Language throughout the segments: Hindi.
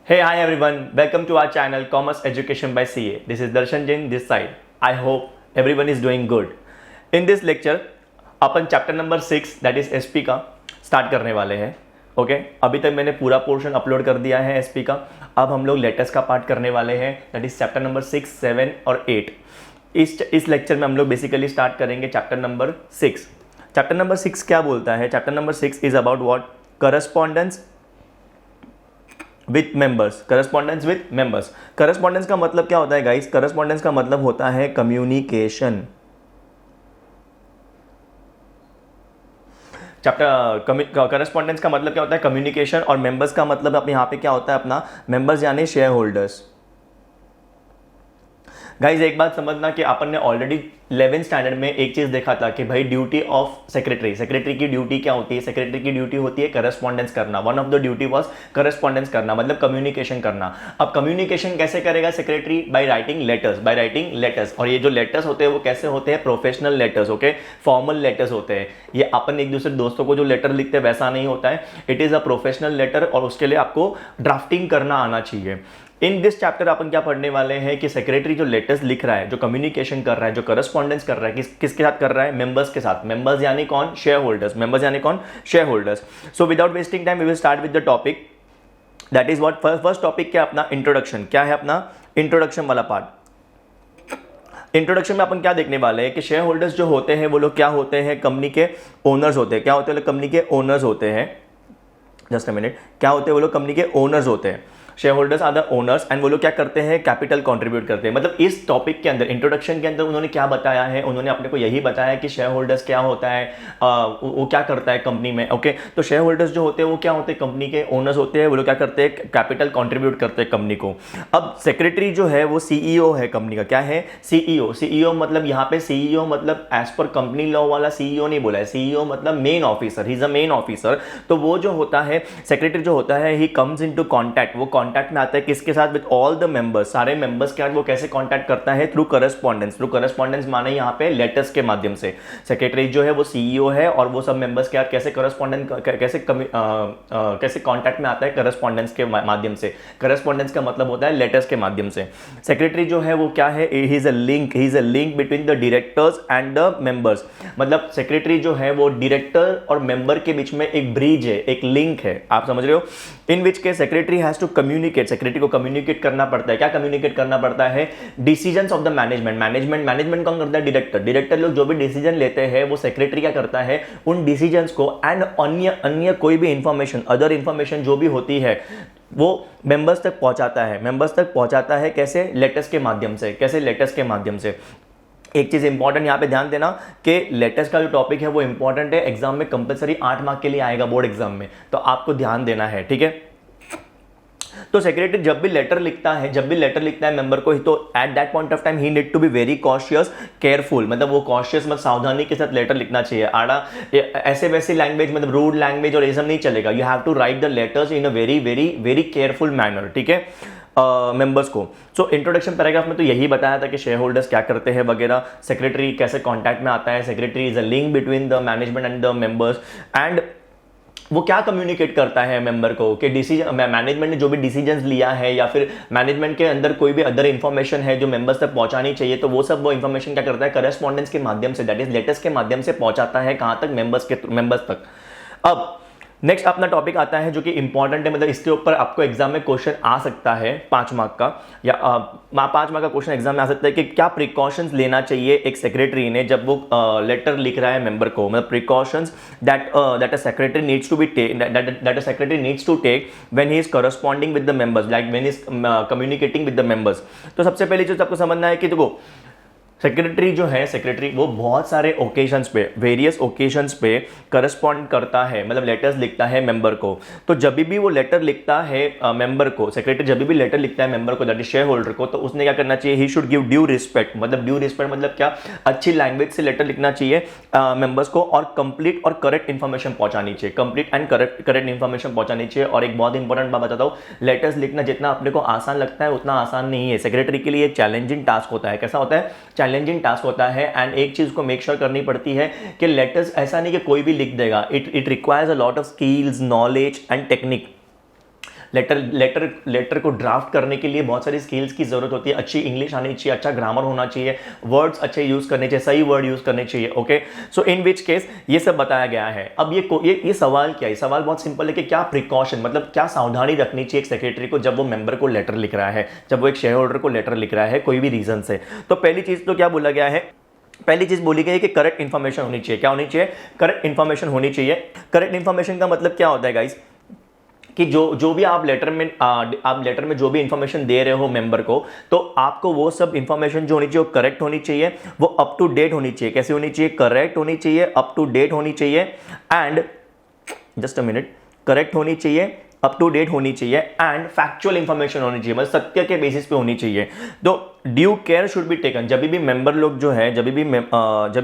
Hey, hi everyone. Welcome to our channel Commerce Education by CA. This is Darshan Jain this side. I hope everyone is doing good. In this lecture upon chapter number 6 that is SP का स्टार्ट करने वाले हैं. ओके अभी तक मैंने पूरा पोर्शन अपलोड कर दिया है एसपी का. अब हम लोग लेटेस्ट का पार्ट करने वाले हैं दैट इज चैप्टर नंबर 6, 7 और 8. इस लेक्चर में हम लोग बेसिकली स्टार्ट करेंगे चैप्टर नंबर 6. चैप्टर नंबर 6 क्या बोलता है? Chapter number 6 is about what? Correspondence with members. Correspondence with members. Correspondence का मतलब क्या होता है गाइस? करस्पॉन्डेंस का मतलब होता है कम्युनिकेशन. चैप्टर करस्पॉन्डेंस का मतलब क्या होता है? कम्युनिकेशन. और मेंबर्स का मतलब अपने यहाँ पे क्या होता है अपना? मेंबर्स यानी शेयर होल्डर्स. गाइज एक बात समझना कि अपन ने ऑलरेडी 11th स्टैंडर्ड में एक चीज देखा था कि भाई ड्यूटी ऑफ सेक्रेटरी की ड्यूटी क्या होती है? सेक्रेटरी की ड्यूटी होती है करस्पॉन्डेंस करना. One of the duty was correspondence करना, मतलब कम्युनिकेशन करना. अब कम्युनिकेशन कैसे करेगा सेक्रेटरी? By writing letters. और ये जो लेटर्स होते हैं वो कैसे होते हैं? Professional letters. Okay, formal letters होते हैं. ये अपन एक दूसरे दोस्तों को जो लेटर लिखते हैं वैसा नहीं होता है. It is a professional letter और उसके लिए आपको ड्राफ्टिंग करना आना चाहिए. इन दिस चैप्टर अपन क्या पढ़ने वाले हैं कि सेक्रेटरी जो लेटर्स लिख रहा है, जो कम्युनिकेशन कर रहा है, जो करस्पॉन्डेंस कर रहा है, किसके साथ कर रहा है? मेंबर्स के साथ. मेंबर्स यानी कौन? Share holders. मेंबर्स यानी कौन? Shareholders. So without wasting time we will start with the topic that is what. First topic क्या? अपना इंट्रोडक्शन. क्या है अपना? इंट्रोडक्शन वाला पार्ट. इंट्रोडक्शन में अपन क्या देखने वाले हैं कि शेयर होल्डर्स जो होते हैं वो लोग क्या होते हैं? कंपनी के ओनर्स होते हैं. क्या होते हैं? कंपनी के ओनर्स होते हैं. Just a minute. क्या होते हैं वो लोग? कंपनी के ओनर्स होते हैं. Shareholders are the owners and वो लोग क्या करते हैं? कैपिटल कंट्रीब्यूट करते हैं. मतलब इस टॉपिक के अंदर, इंट्रोडक्शन के अंदर उन्होंने क्या बताया है? उन्होंने अपने को यही बताया कि शेयर होल्डर्स क्या होता है, वो क्या करता है कंपनी में. ओके, तो शेयर होल्डर्स जो होते हैं वो क्या होते हैं? कंपनी के ओनर्स होते हैं. वो लोग क्या करते हैं? कैपिटल कंट्रीब्यूट करते हैं कंपनी को. अब सेक्रेटरी जो है वो सीईओ है कंपनी का. क्या है? सीईओ. सीईओ मतलब यहाँ पे सीईओ मतलब एज पर कंपनी लॉ वाला सीईओ नहीं बोला है. सीईओ मतलब main officer. He is a main officer. तो वो जो होता है सेक्रेटरी जो होता है, ही कम्स इनटू कॉन्टैक्ट. वो कॉन्टैक्ट में आता है किसके साथ? With all the members. सारे मेंबर्स के साथ वो कैसे कॉन्टैक्ट करता है? Through correspondence. थ्रू करस्पॉन्डेंस माने यहाँ पे लेटर्स के माध्यम से. सेक्रेटरी जो है वो सीईओ है और वो सब मेंबर्स के साथ कैसे करस्पॉन्डेंस कैसे कॉन्टैक्ट में आता है? करस्पॉन्डेंस के माध्यम से. करस्पॉन्डेंस का मतलब होता है लेटर्स के माध्यम से. सेक्रेटरी जो है वो क्या है? He is a link between the directors and the members. मतलब सेक्रेटरी जो है वो डायरेक्टर और मेंबर के बीच में एक ब्रिज है, एक लिंक है. आप समझ रहे हो? इन विच के secretary has to communicate. Secretary को कम्युनिकेट करना पड़ता है. क्या कम्युनिकेट करना पड़ता है? डिसीजंस ऑफ द मैनेजमेंट कौन करता है? डायरेक्टर लोग जो भी डिसीजन लेते हैं वो सेक्रेटरी क्या करता है? उन डिसीजंस को एंड अन्य कोई भी इंफॉर्मेशन, अदर इंफॉर्मेशन जो भी होती है वो मेंबर्स तक पहुंचाता है. कैसे? लेटर्स के माध्यम से. कैसे? लेटर्स के माध्यम से. एक चीज इंपॉर्टेंट यहां पे ध्यान देना कि लेटेस्ट का जो टॉपिक है वो इंपॉर्टेंट है. एग्जाम में कंपलसरी 8 मार्क के लिए आएगा बोर्ड एग्जाम में, तो आपको ध्यान देना है. ठीक है? तो सेक्रेटरी जब भी लेटर लिखता है मेंबर को, तो at that point of time he need to be very cautious, careful. मतलब वो कॉशियस मतलब सावधानी के साथ लेटर लिखना चाहिए. आड़ा ऐसे वैसे लैंग्वेज, मतलब रूड लैंग्वेज और ये सब नहीं चलेगा. You have to write the letters in a very very very careful manner. ठीक है? मेंबर्स को. सो इंट्रोडक्शन पैराग्राफ में तो यही बताया था कि शेयर होल्डर्स क्या करते हैं वगैरह, सेक्रेटरी कैसे कॉन्टैक्ट में आता है, secretary is a link between the management and the members, and वो क्या कम्युनिकेट करता है मेंबर को कि डिसीजन, मैनेजमेंट ने जो भी डिसीजंस लिया है या फिर मैनेजमेंट के अंदर कोई भी अदर इंफॉर्मेशन है जो मेंबर्स तक पहुंचानी चाहिए, तो वो सब वो इंफॉर्मेशन क्या करता है? करस्पॉन्डेंस के माध्यम से, दैट इज लेटर्स के माध्यम से पहुंचाता है. कहां तक? मेंबर्स तक. अब नेक्स्ट अपना टॉपिक आता है जो कि इंपॉर्टेंट है. मतलब इसके ऊपर आपको एग्जाम में क्वेश्चन आ सकता है 5 मार्क का, या 5 मार्क का क्वेश्चन एग्जाम में आ सकता है कि क्या प्रिकॉशंस लेना चाहिए एक सेक्रेटरी ने जब वो लेटर लिख रहा है मेंबर को. मतलब precautions that a secretary needs to take when he is corresponding with the members, like when is communicating with the members. तो सबसे पहली चीज आपको समझना है कि देखो सेक्रेटरी जो है, सेक्रेटरी वो बहुत सारे ओकेजन्स पे, वेरियस ओकेजन्स पे करस्पॉन्ड करता है, मतलब लेटर्स लिखता है मेंबर को. तो जब भी वो लेटर लिखता है मेंबर को, सेक्रेटरी जब भी लेटर लिखता है मेंबर को, दैट इज शेयर होल्डर को, तो उसने क्या करना चाहिए? He should give due respect. मतलब ड्यू रिस्पेक्ट मतलब क्या? अच्छी लैंग्वेज से लेटर लिखना चाहिए मेंबर्स को और कंप्लीट और करेक्ट इन्फॉर्मेशन पहुंचानी चाहिए. कंप्लीट एंड करेक्ट इन्फॉर्मेशन पहुंचानी चाहिए. और एक बहुत इंपॉर्टेंट बात बताता हूँ, लेटर्स लिखना जितना अपने को आसान लगता है उतना आसान नहीं है. सेक्रेटरी के लिए एक चैलेंजिंग टास्क होता है. कैसा होता है? चैलेंजिंग टास्क होता है. एंड एक चीज को मेक श्योर करनी पड़ती है कि लेटर्स ऐसा नहीं कि कोई भी लिख देगा. It requires a lot of skills, knowledge and technique. Letter को ड्राफ्ट करने के लिए बहुत सारी स्किल्स की जरूरत होती है, अच्छी इंग्लिश आनी चाहिए, अच्छा ग्रामर होना चाहिए, वर्ड्स अच्छे यूज करने चाहिए, सही वर्ड यूज करने चाहिए। Okay, so in which case ये सब बताया गया है। अब ये सवाल क्या है? सवाल बहुत सिंपल है कि क्या प्रिकॉशन, मतलब क्या सावधानी रखनी चाहिए एक सेक्रेटरी को जब वो मेंबर को लेटर लिख रहा है, जब वो एक शेयर होल्डर को लेटर लिख रहा है कोई भी रीजन से। तो पहली चीज तो क्या बोला गया है? पहली चीज बोली गई है कि करेक्ट इंफॉर्मेशन होनी चाहिए। क्या होनी चाहिए? करेक्ट इंफॉर्मेशन होनी चाहिए। करेक्ट इंफॉर्मेशन का मतलब क्या होता है गाइस? कि जो भी आप लेटर में जो भी इंफॉर्मेशन दे रहे हो मेंबर को, तो आपको वो सब इंफॉर्मेशन जो होनी चाहिए वो करेक्ट होनी चाहिए, वो अप टू डेट होनी चाहिए। कैसे होनी चाहिए? करेक्ट होनी चाहिए, अप टू डेट होनी चाहिए, and just a minute, correct होनी चाहिए, अप टू डेट होनी चाहिए, एंड फैक्चुअल इंफॉर्मेशन होनी चाहिए, मतलब सत्य के बेसिस पे होनी चाहिए। तो due care should be taken. जब भी मेंबर लोग जो है, जब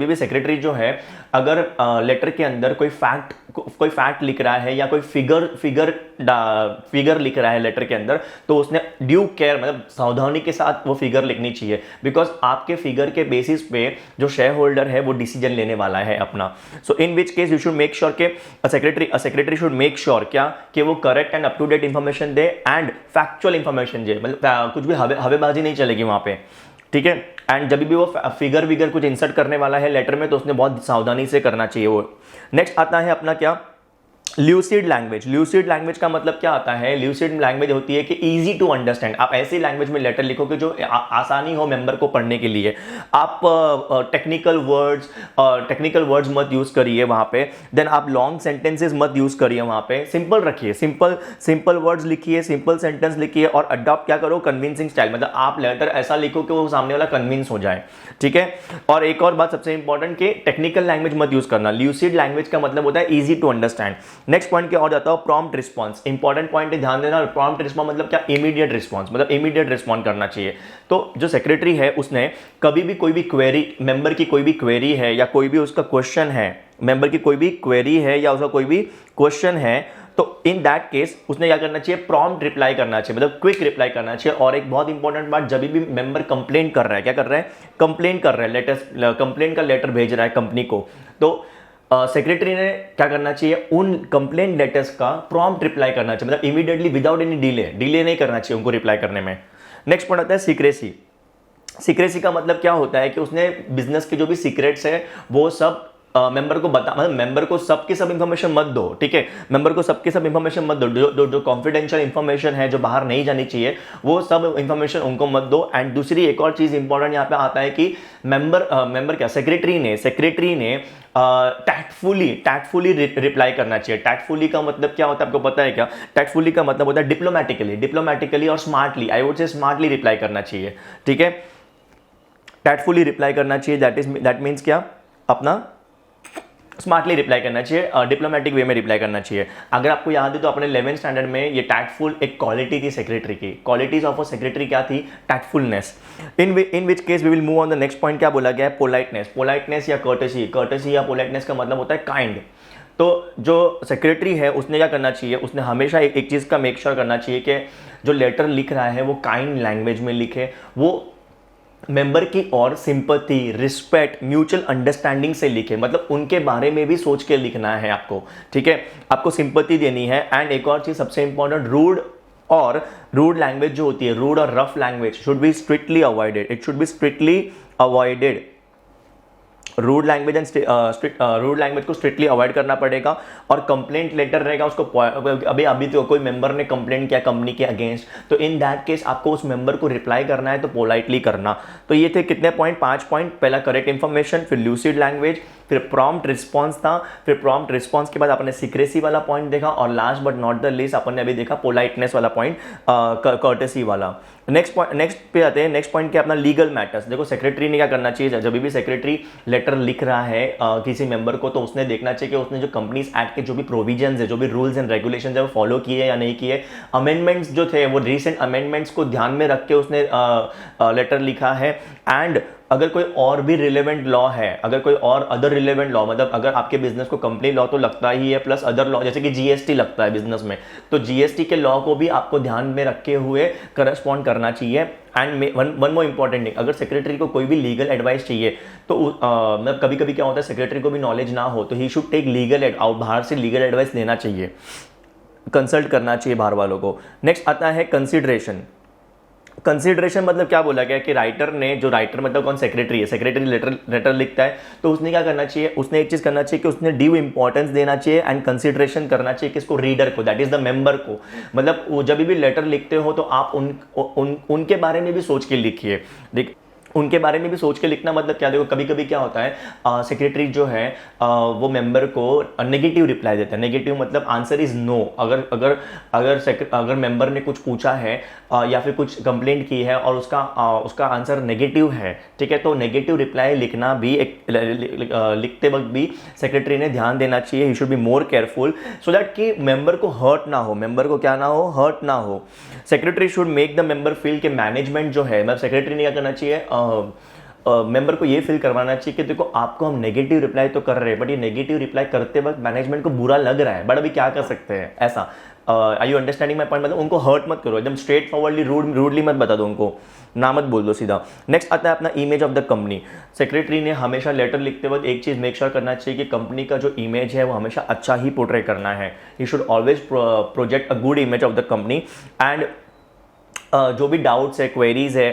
भी सेक्रेटरी जो है, अगर लेटर के अंदर कोई फैक्ट लिख रहा है या कोई फिगर लिख रहा है लेटर के अंदर, तो उसने ड्यू केयर मतलब सावधानी के साथ वो फिगर लिखनी चाहिए, बिकॉज आपके फिगर के बेसिस पे जो शेयर होल्डर है वो डिसीजन लेने वाला है अपना। So in which case you should make sure के सेक्रेटरी शुड मेक श्योर क्या कि वो correct and up to date information दे एंड फैक्चुअल इंफॉर्मेशन दे, मतलब कुछ भी हवेबाजी नहीं चलेगी वहां पे, ठीक है। एंड जब भी वो फिगर कुछ इंसर्ट करने वाला है लेटर में, तो उसने बहुत सावधानी से करना चाहिए वो। नेक्स्ट आता है अपना क्या? Lucid language. ल्यूसिड लैंग्वेज का मतलब क्या आता है? ल्यूसिड लैंग्वेज होती है कि इजी टू अंडरस्टैंड। आप ऐसी लैंग्वेज में लेटर लिखो कि जो आसानी हो मेंबर को पढ़ने के लिए। आप टेक्निकल वर्ड्स मत यूज करिए वहां पे। देन आप लॉन्ग सेंटेंसेस मत यूज करिए वहां पे। सिंपल रखिए, सिंपल वर्ड्स लिखिए, सिंपल सेंटेंस लिखिए, और अडॉप्ट क्या करो? Convincing style. मतलब आप लेटर ऐसा लिखो कि वो सामने वाला कन्विंस हो जाए, ठीक है। और एक और बात सबसे इंपॉर्टेंट कि टेक्निकल लैंग्वेज मत यूज करना। ल्यूसिड लैंग्वेज का मतलब होता है easy to understand. Next point क्या और जाता है? Prompt response. इंपॉर्टेंट पॉइंट है, ध्यान देना। प्रॉम्प्ट रिस्पांस मतलब क्या? इमीडिएट रिस्पांस, मतलब इमीडिएट रिस्पॉन्ड करना चाहिए। तो जो सेक्रेटरी है उसने कभी भी कोई भी क्वेरी, मेंबर की कोई भी क्वेरी है या कोई भी उसका क्वेश्चन है, मेंबर की कोई भी क्वेरी है या उसका कोई भी क्वेश्चन है, तो इन दैट केस उसने क्या करना चाहिए? प्रॉम्प्ट रिप्लाई करना चाहिए, मतलब क्विक रिप्लाई करना चाहिए। और एक बहुत इंपॉर्टेंट बात, जब भी मेंबर कंप्लेंट कर रहा है, क्या कर रहा है? कंप्लेंट कर रहा है, कंप्लेंट का लेटर भेज रहा है कंपनी को, तो सेक्रेटरी ने क्या करना चाहिए? उन कंप्लेंट लेटर्स का प्रॉम्प्ट रिप्लाई करना चाहिए, मतलब इमीडिएटली विदाउट एनी डिले नहीं करना चाहिए उनको रिप्लाई करने में। नेक्स्ट पॉइंट आता है सीक्रेसी। सीक्रेसी का मतलब क्या होता है कि उसने बिजनेस के जो भी सीक्रेट्स है वो सब मेंबर को बता, मतलब मेंबर को सबकी सब इंफॉर्मेशन मत दो, ठीक है। मेंबर को सबकी सब इंफॉर्मेशन मत दो। जो कॉन्फिडेंशियल इंफॉर्मेशन है, जो बाहर नहीं जानी चाहिए, वो सब इंफॉर्मेशन उनको मत दो। एंड दूसरी एक और चीज इंपॉर्टेंट यहाँ पे आता है कि मेंबर क्या, सेक्रेटरी ने टैक्टफुली रिप्लाई करना चाहिए। टैक्टफुली का मतलब क्या होता है आपको पता है क्या? टैक्टफुली का मतलब होता है डिप्लोमैटिकली और smartly, I would say smartly reply करना चाहिए, ठीक है। टैक्टफुली रिप्लाई करना चाहिए, दैट मीन्स क्या? अपना स्मार्टली रिप्लाई करना चाहिए, डिप्लोमेटिक वे में रिप्लाई करना चाहिए। अगर आपको याद है तो अपने 11th स्टैंडर्ड में ये टैक्टफुल एक क्वालिटी थी सेक्रेटरी की। क्वालिटीज ऑफ अ सेक्रेटरी क्या थी? Tactfulness. In which case we will move on the next point. क्या बोला गया है? पोलाइटनेस या कर्टेसी या पोलाइटनेस का मतलब होता है काइंड। तो जो सेक्रेटरी है उसने क्या करना चाहिए? उसने हमेशा एक चीज़ का मेक श्योर करना चाहिए कि जो लेटर लिख रहा है वो काइंड लैंग्वेज में लिखे, वो मेंबर की और सिंपैथी, रिस्पेक्ट, म्यूचुअल अंडरस्टैंडिंग से लिखे, मतलब उनके बारे में भी सोच के लिखना है आपको, ठीक है। आपको सिंपैथी देनी है। एंड एक और चीज सबसे इंपॉर्टेंट, रूड लैंग्वेज जो होती है, रूड और rough language should be strictly avoided. It should be strictly avoided. Rude language rude language को स्ट्रिक्टली अवॉइड करना पड़ेगा। और कंप्लेंट लेटर रहेगा उसको, अभी तो कोई मेंबर ने कंप्लेंट किया कंपनी के अगेंस्ट, तो इन दैट केस आपको उस मेंबर को रिप्लाई करना है तो पोलाइटली करना। तो ये थे कितने पॉइंट? 5 पॉइंट। पहला करेक्ट इंफॉर्मेशन, फिर ल्यूसिड लैंग्वेज, फिर प्रॉम्प्ट रिस्पॉन्स था, फिर प्रॉम्प्ट रिस्पॉन्स के बाद आपने सीक्रेसी वाला पॉइंट देखा, और last but not the least आपने अभी देखा पोलाइटनेस वाला पॉइंट, कर्टेसी वाला। नेक्स्ट पे आते हैं। नेक्स्ट पॉइंट क्या? अपना लीगल मैटर्स। देखो सेक्रेटरी ने क्या करना चाहिए? जब भी सेक्रेटरी लेटर लिख रहा है किसी मेंबर को, तो उसने देखना चाहिए कि उसने जो कंपनीज एक्ट के जो भी प्रोविजंस है, जो भी रूल्स एंड रेगुलेशंस है, वो फॉलो किए या नहीं किए। अमेंडमेंट्स जो थे वो रीसेंट अमेंडमेंट्स को ध्यान में रख के उसने लेटर लिखा है। एंड अगर कोई और भी रिलेवेंट लॉ है, अगर कोई और अदर रिलेवेंट लॉ, मतलब अगर आपके बिजनेस को कंपनी लॉ तो लगता ही है, प्लस अदर लॉ जैसे कि जीएसटी लगता है बिजनेस में, तो जीएसटी के लॉ को भी आपको ध्यान में रखे हुए करस्पॉन्ड करना चाहिए। And one more important thing, अगर सेक्रेटरी को कोई भी लीगल एडवाइस चाहिए तो मतलब कभी कभी क्या होता है सेक्रेटरी को भी नॉलेज ना हो, तो ही शुड टेक लीगल बाहर से लीगल एडवाइस लेना चाहिए। कंसल्ट करना चाहिए बाहर वालों को। नेक्स्ट आता है कंसिडरेशन। कंसिडरेशन मतलब क्या बोला गया कि राइटर ने, जो राइटर मतलब कौन, सेक्रेटरी है, सेक्रेटरी लेटर लिखता है तो उसने क्या करना चाहिए, उसने एक चीज करना चाहिए कि उसने ड्यू इंपॉर्टेंस देना चाहिए एंड कंसिडरेशन करना चाहिए किसको, रीडर को, दैट इज द मेंबर को। मतलब वो जब भी लेटर लिखते हो तो आप उनके बारे में भी सोच के लिखिए। देख, उनके बारे में भी सोच के लिखना मतलब क्या, देखो कभी कभी क्या होता है, सेक्रेटरी जो है वो मेंबर को नेगेटिव रिप्लाई देता है। नेगेटिव मतलब आंसर इज नो। अगर अगर अगर मेंबर ने कुछ पूछा है या फिर कुछ कंप्लेंट की है और उसका आंसर नेगेटिव है, ठीक है, तो नेगेटिव रिप्लाई लिखना भी लिखते वक्त भी सेक्रेटरी ने ध्यान देना चाहिए। He should be more careful so that कि मेंबर को हर्ट ना हो, मेंबर को क्या ना हो, हर्ट ना हो। Secretary should make the member feel कि मैनेजमेंट जो है, मतलब सेक्रेटरी ने क्या करना चाहिए, मेंबर को ये फील करवाना चाहिए कि देखो आपको हम नेगेटिव रिप्लाई तो कर रहे हैं, बट ये नेगेटिव रिप्लाई करते वक्त मैनेजमेंट को बुरा लग रहा है, बट अभी क्या कर सकते हैं, ऐसा। आई यू अंडरस्टैंडिंग माई पॉइंट? मतलब उनको हर्ट मत करो, एकदम स्ट्रेट फॉरवर्डली रूडली मत बता दो उनको, ना मत बोल दो सीधा। नेक्स्ट आता है अपना image of the company. Secretary ने हमेशा लेटर लिखते वक्त एक चीज मेक श्योर करना चाहिए कि कंपनी का जो इमेज है वो हमेशा अच्छा ही पोर्ट्रे करना है। He should always project a good image of the company and जो भी डाउट्स है, क्वेरीज है,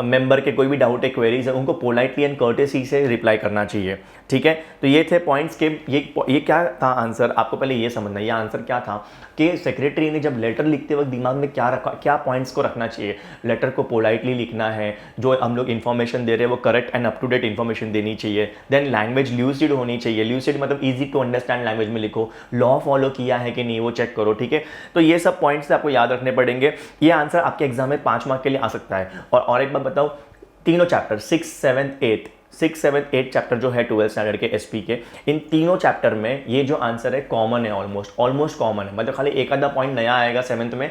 मेंबर के कोई भी डाउट है, क्वेरीज है, उनको पोलाइटली एंड कर्टेसी से रिप्लाई करना चाहिए। ठीक है, तो ये थे पॉइंट्स के, ये क्या था आंसर, आपको पहले ये समझना, ये आंसर क्या था कि सेक्रेटरी ने जब लेटर लिखते वक्त दिमाग में क्या रखा, क्या पॉइंट्स को रखना चाहिए। लेटर को पोलाइटली लिखना है, जो हम लोग इन्फॉर्मेशन दे रहे हैं वो correct and up to date information देनी चाहिए। देन लैंग्वेज ल्यूसिड होनी चाहिए। ल्यूसिड मतलब ईजी टू अंडरस्टैंड लैंग्वेज में लिखो। लॉ फॉलो किया है कि नहीं वो चेक करो। ठीक है, तो ये सब पॉइंट्स आपको याद रखने पड़ेंगे। ये आंसर आपके एग्जाम में 5 मार्क के लिए आ सकता है। और एक बात बताओ, तीनों चैप्टर 6, 7, 8 चैप्टर जो है 12th स्टैंडर्ड के एसपी के, इन तीनों चैप्टर में ये जो आंसर है कॉमन है, ऑलमोस्ट कॉमन है। मतलब खाली एक आधा पॉइंट नया आएगा 7th में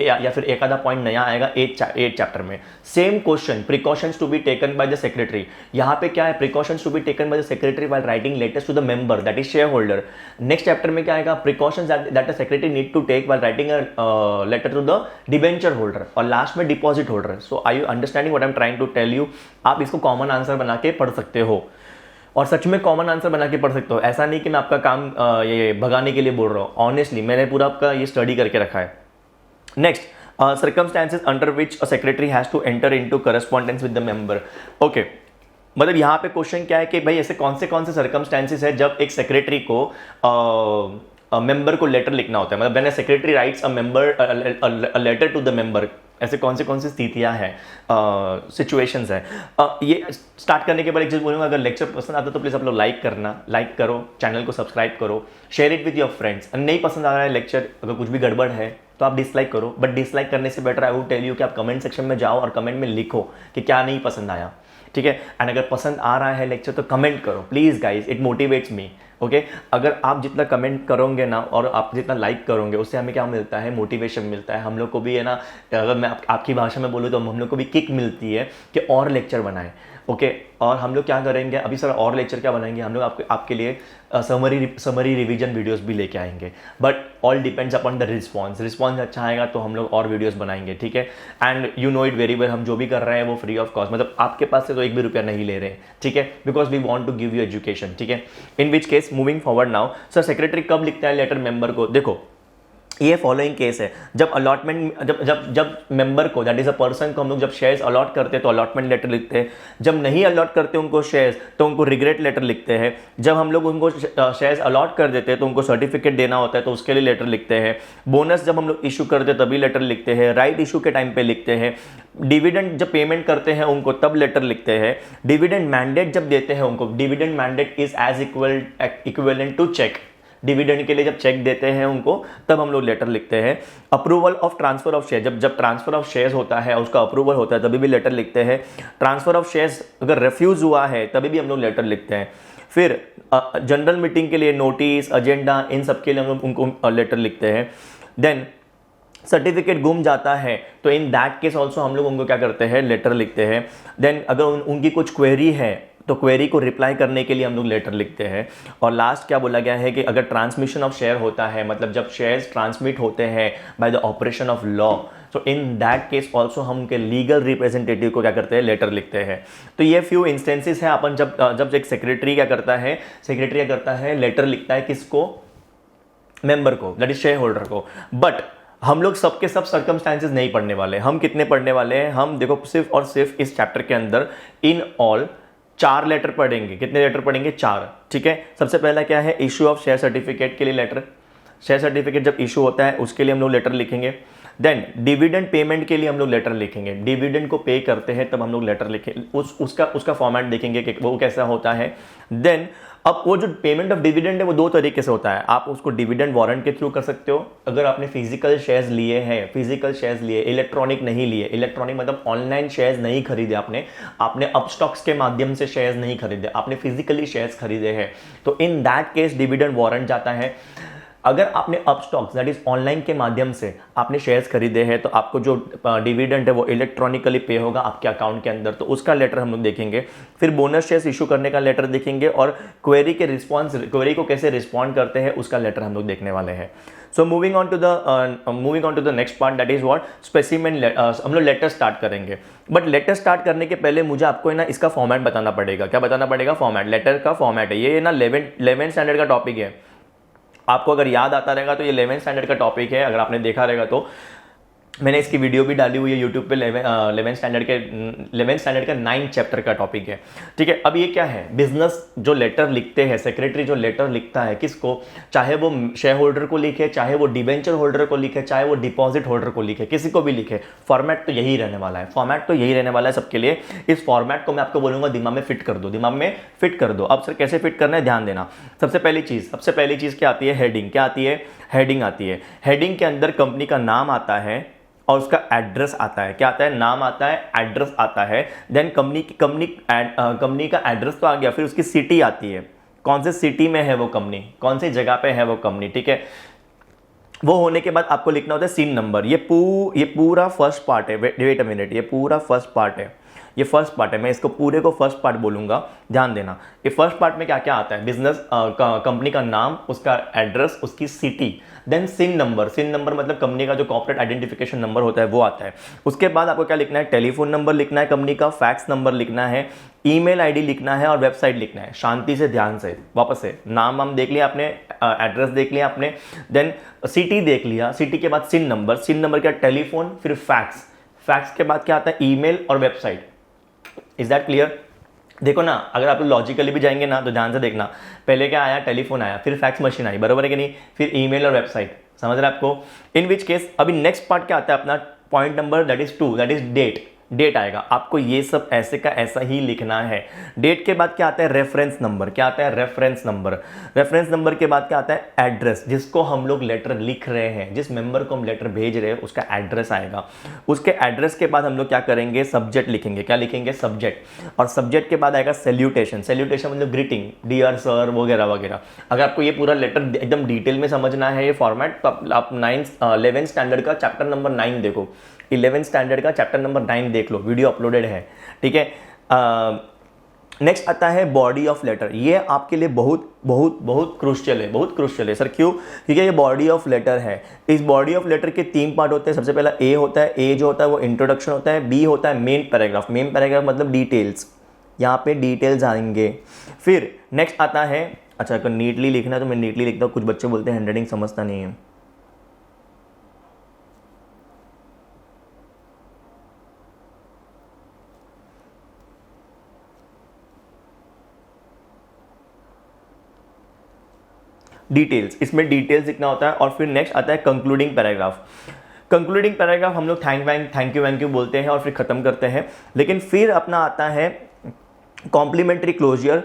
या फिर एक आधा पॉइंट नया आएगा 8 चैप्टर में। Same question, precautions to be taken by the secretary. यहाँ पे क्या है, precautions to be taken by the secretary while writing letters to the member, that is shareholder. Next chapter में क्या आएगा, precautions that the secretary need to take while writing a letter to the debenture holder, और लास्ट में deposit holder. So are you understanding what I am trying to tell you? आप इसको कॉमन आंसर बना के पढ़ सकते हो, और सच में कॉमन आंसर बना के पढ़ सकते हो। ऐसा नहीं कि मैं आपका काम ये भगाने के लिए बोल रहा हूँ, ऑनेस्टली मैंने पूरा आपका ये स्टडी करके रखा है। Next, circumstances under which a secretary has to enter into correspondence with the member. Okay, मतलब यहाँ पे क्वेश्चन क्या है कि भाई ऐसे कौन से सर्कमस्टेंसेस है जब एक सेक्रेटरी को मेंबर को लेटर लिखना होता है। मतलब when a secretary writes a member a letter to the member, ऐसे कौन सी स्थितियां हैं, सिचुएशंस हैं। ये स्टार्ट करने के बाद एक चीज़ बोलूँगा, अगर लेक्चर पसंद आता तो प्लीज़ आप लोग लाइक करो, चैनल को सब्सक्राइब करो, share it with your friends. नहीं पसंद आ रहा है लेक्चर, अगर कुछ भी गड़बड़ है तो आप डिसलाइक करो, बट डिसलाइक करने से better I would tell you कि आप कमेंट सेक्शन में जाओ और कमेंट में लिखो कि क्या नहीं पसंद आया। ठीक है, एंड अगर पसंद आ रहा है लेक्चर तो कमेंट करो please guys, it motivates me. Okay, अगर आप जितना कमेंट करोगे ना और आप जितना लाइक करोगे, उससे हमें क्या मिलता है, मोटिवेशन मिलता है। हम लोग को भी है ना, अगर मैं आपकी भाषा में बोलूँ तो हम लोग को भी किक मिलती है कि और लेक्चर बनाएं। ओके, और हम लोग क्या करेंगे अभी सर, और लेक्चर क्या बनाएंगे हम लोग, आपके लिए समरी रिवीजन वीडियोस भी लेके आएंगे, but all depends upon the response अच्छा आएगा तो हम लोग और वीडियोस बनाएंगे। ठीक है, and you know it very well, हम जो भी कर रहे हैं वो फ्री ऑफ कॉस्ट, मतलब आपके पास से तो 1 भी रुपया नहीं ले रहे हैं। ठीक है, because we want to give you education. ठीक है, in which case moving forward now, sir secretary कब लिखता है लेटर मेंबर को? देखो ये फॉलोइंग केस है, जब अलॉटमेंट, जब मेंबर को, दैट इज अ पर्सन को हम लोग जब शेयर्स अलॉट करते हैं तो अलॉटमेंट लेटर लिखते हैं। जब नहीं अलॉट करते उनको शेयर्स तो उनको रिग्रेट लेटर लिखते हैं। जब हम लोग उनको शेयर्स अलॉट कर देते हैं तो उनको सर्टिफिकेट देना होता है तो उसके लिए लेटर लिखते हैं। बोनस जब हम लोग इशू करते हैं तभी लेटर लिखते हैं। राइट इशू के टाइम पे लिखते हैं। डिविडेंड जब पेमेंट करते हैं उनको तब लेटर लिखते हैं। डिविडेंड मैंडेट जब देते हैं उनको, dividend mandate is as equivalent to cheque. Dividend के लिए जब चेक देते हैं उनको तब हम लोग लेटर लिखते हैं। Approval of transfer of share, जब ट्रांसफर ऑफ शेयर्स होता है, उसका अप्रूवल होता है तभी भी लेटर लिखते हैं। ट्रांसफर ऑफ शेयर्स अगर रिफ्यूज हुआ है तभी भी हम लोग लेटर लिखते हैं। फिर जनरल मीटिंग के लिए नोटिस, एजेंडा, इन सब के लिए हम लोग उनको लेटर लिखते हैं। देन सर्टिफिकेट गुम जाता है तो इन दैट केस ऑल्सो हम लोग उनको क्या करते हैं, लेटर लिखते हैं। देन अगर उनकी कुछ क्वेरी है तो क्वेरी को रिप्लाई करने के लिए हम लोग लेटर लिखते हैं। और लास्ट क्या बोला गया है कि अगर ट्रांसमिशन ऑफ शेयर होता है, मतलब जब शेयर्स ट्रांसमिट होते हैं by the operation of law, तो इन दैट केस ऑल्सो हम उनके लीगल रिप्रेजेंटेटिव को क्या करते हैं, लेटर लिखते हैं। तो ये फ्यू इंस्टेंसेस है अपन जब एक सेक्रेटरी क्या करता है, लेटर लिखता है किसको, मेंबर को, दैट इज शेयर होल्डर को। बट हम लोग सबके सब सर्कमस्टांसेस नहीं पढ़ने वाले। हम कितने पढ़ने वाले हैं? हम देखो सिर्फ और सिर्फ इस चैप्टर के अंदर इन ऑल 4 लेटर पढ़ेंगे। कितने लेटर पढ़ेंगे? 4। ठीक है। सबसे पहला क्या है? इशू ऑफ शेयर सर्टिफिकेट के लिए लेटर। शेयर सर्टिफिकेट जब इशू होता है उसके लिए हम लोग लेटर लिखेंगे। देन डिविडेंड पेमेंट के लिए हम लोग लेटर लिखेंगे। डिविडेंड को पे करते हैं तब हम लोग लेटर लिखें, उसका फॉर्मेट देखेंगे कि वो कैसा होता है। देन अब वो जो पेमेंट ऑफ डिविडेंड है वो 2 तरीके से होता है। आप उसको डिविडेंड वारंट के थ्रू कर सकते हो, अगर आपने फिजिकल शेयर्स लिए हैं, फिजिकल शेयर्स लिए, इलेक्ट्रॉनिक नहीं लिए। इलेक्ट्रॉनिक मतलब ऑनलाइन शेयर्स नहीं खरीदे आपने अपस्टॉक्स के माध्यम से शेयर्स नहीं खरीदे, आपने फिजिकली शेयर्स खरीदे हैं, तो in that case dividend warrant जाता है। अगर आपने अपस्टॉक्स दैट इज ऑनलाइन के माध्यम से आपने शेयर्स खरीदे हैं तो आपको जो डिविडेंड है वो इलेक्ट्रॉनिकली पे होगा आपके अकाउंट के अंदर, तो उसका लेटर हम लोग देखेंगे। फिर बोनस शेयर्स इशू करने का लेटर देखेंगे और क्वेरी को कैसे रिस्पॉन्ड करते हैं उसका लेटर हम लोग देखने वाले हैं। So moving on to the next part, that is what specimen. हम लोग लेटर स्टार्ट करेंगे, बट लेटर स्टार्ट करने के पहले मुझे आपको ना इसका फॉर्मेट बताना पड़ेगा। क्या बताना पड़ेगा? फॉर्मेट, लेटर का फॉर्मेट है ये ना 11th स्टैंडर्ड का टॉपिक है। आपको अगर याद आता रहेगा तो ये 11th स्टैंडर्ड का टॉपिक है, अगर आपने देखा रहेगा तो मैंने इसकी वीडियो भी डाली हुई है यूट्यूब पे। 11th स्टैंडर्ड का 9th चैप्टर का टॉपिक है। ठीक है। अब ये क्या है? बिजनेस जो लेटर लिखते हैं, सेक्रेटरी जो लेटर लिखता है किसको, चाहे वो शेयर होल्डर को लिखे, चाहे वो डिबेंचर होल्डर को लिखे, चाहे वो डिपॉजिट होल्डर को लिखे, किसी को भी लिखे, फॉर्मेट तो यही रहने वाला है। फॉर्मेट तो यही रहने वाला है सबके लिए। इस फॉर्मेट को मैं आपको बोलूंगा दिमाग में फिट कर दो, दिमाग में फिट कर दो। अब सर कैसे फिट करना है ध्यान देना। सबसे पहली चीज क्या आती है? हेडिंग। क्या आती है? हेडिंग आती है। हेडिंग के अंदर कंपनी का नाम आता है और उसका एड्रेस आता है। क्या आता है? नाम आता है, एड्रेस आता है। देन कंपनी का एड्रेस तो आ गया, फिर उसकी सिटी आती है, कौन से सिटी में है वो कंपनी, कौन सी जगह पे है वो कंपनी। ठीक है। वो होने के बाद आपको लिखना होता है सिन नंबर। ये पूरा फर्स्ट पार्ट है। वेट अ मिनट, ये पूरा फर्स्ट पार्ट है, ये फर्स्ट पार्ट है। मैं इसको पूरे को फर्स्ट पार्ट बोलूंगा, ध्यान देना। ये फर्स्ट पार्ट में क्या क्या आता है? बिजनेस कंपनी का नाम, उसका एड्रेस, उसकी सिटी, देन सिन नंबर। सिन नंबर मतलब कंपनी का जो कॉर्पोरेट आइडेंटिफिकेशन नंबर होता है वो आता है। उसके बाद आपको क्या लिखना है? टेलीफोन नंबर लिखना है कंपनी का, फैक्स नंबर लिखना है, ईमेल आईडी लिखना है और वेबसाइट लिखना है। शांति से, ध्यान से, वापस से नाम हम देख लिया आपने, एड्रेस देख लिया आपने, देन सिटी देख लिया, सिटी के बाद सिन नंबर, सिन नंबर क्या? टेलीफोन, फिर फैक्स, फैक्स के बाद क्या आता है? ईमेल और वेबसाइट। Is that clear? देखो ना, अगर आप लॉजिकली भी जाएंगे ना तो ध्यान से देखना, पहले क्या आया? टेलीफोन आया, फिर फैक्स मशीन आई, बरोबर है कि नहीं, फिर ईमेल और वेबसाइट। समझ रहे आपको? इन विच केस अभी नेक्स्ट पार्ट क्या आता है अपना? Point number that is 2, that is date. Date आएगा, आपको ये सब ऐसे का ऐसा ही लिखना है। डेट के बाद क्या आता है? Reference number. क्या आता है? Reference number. रेफरेंस नंबर के बाद क्या आता है? एड्रेस, जिसको हम लोग लेटर लिख रहे हैं, जिस मेंबर को हम लेटर भेज रहे हैं उसका एड्रेस आएगा। उसके एड्रेस के बाद हम लोग क्या करेंगे? सब्जेक्ट लिखेंगे। क्या लिखेंगे? सब्जेक्ट। और सब्जेक्ट के बाद आएगा सैल्यूटेशन। सैल्यूटेशन मतलब ग्रीटिंग, डियर सर वगैरह वगैरह। अगर आपको ये पूरा लेटर एकदम डिटेल में समझना है ये फॉर्मेट, तो आप 11th स्टैंडर्ड का चैप्टर नंबर 9 देखो, 11th स्टैंडर्ड का चैप्टर नंबर 9 देख लो, वीडियो अपलोडेड है। ठीक है। नेक्स्ट आता है बॉडी ऑफ लेटर। ये आपके लिए बहुत बहुत बहुत क्रूशियल है, बहुत क्रूशियल है। सर क्यों? क्योंकि ये बॉडी ऑफ लेटर है। इस बॉडी ऑफ लेटर के 3 पार्ट होते हैं। सबसे पहला ए होता है, ए जो होता है वो इंट्रोडक्शन होता है। बी होता है मेन पैराग्राफ, मेन पैराग्राफ मतलब डिटेल्स, यहाँ पे डिटेल्स आएंगे। फिर नेक्स्ट आता है, अच्छा अगर नीटली लिखना है तो मैं नीटली लिखता हूँ, कुछ बच्चे बोलते हैं हैंडराइटिंग समझता नहीं है। डिटेल्स, इसमें डिटेल्स लिखना होता है। और फिर नेक्स्ट आता है कंक्लूडिंग पैराग्राफ। कंक्लूडिंग पैराग्राफ हम लोग थैंक यू बोलते हैं और फिर खत्म करते हैं। लेकिन फिर अपना आता है कॉम्प्लीमेंट्री क्लोजर,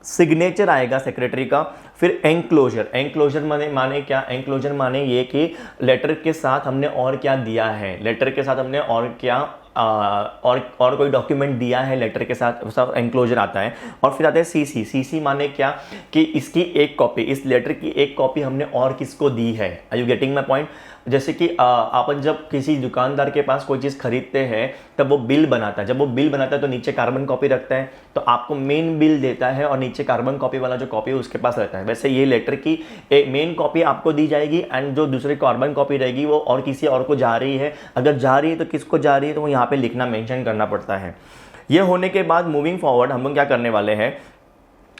सिग्नेचर आएगा सेक्रेटरी का, फिर एंक्लोजर। एंक्लोजर माने क्या? एंक्लोजर माने ये कि लेटर के साथ हमने और क्या दिया है, लेटर के साथ हमने और क्या और कोई डॉक्यूमेंट दिया है लेटर के साथ, सब एंक्लोजर आता है। और फिर आता है सीसी। सीसी माने क्या? कि इसकी एक कॉपी, इस लेटर की एक कॉपी हमने और किसको दी है। Are you getting my point? जैसे कि अपन जब किसी दुकानदार के पास कोई चीज़ खरीदते हैं तब वो बिल बनाता है, जब वो बिल बनाता है तो नीचे कार्बन कॉपी रखता है, तो आपको मेन बिल देता है और नीचे कार्बन कॉपी वाला जो कॉपी है उसके पास रहता है। वैसे ये लेटर की एक मेन कॉपी आपको दी जाएगी एंड जो दूसरी कार्बन कॉपी रहेगी वो और किसी और को जा रही है। अगर जा रही है तो किसको जा रही है तो वो यहाँ पे लिखना, मेंशन करना पड़ता है। ये होने के बाद मूविंग फॉरवर्ड हम लोग क्या करने वाले हैं,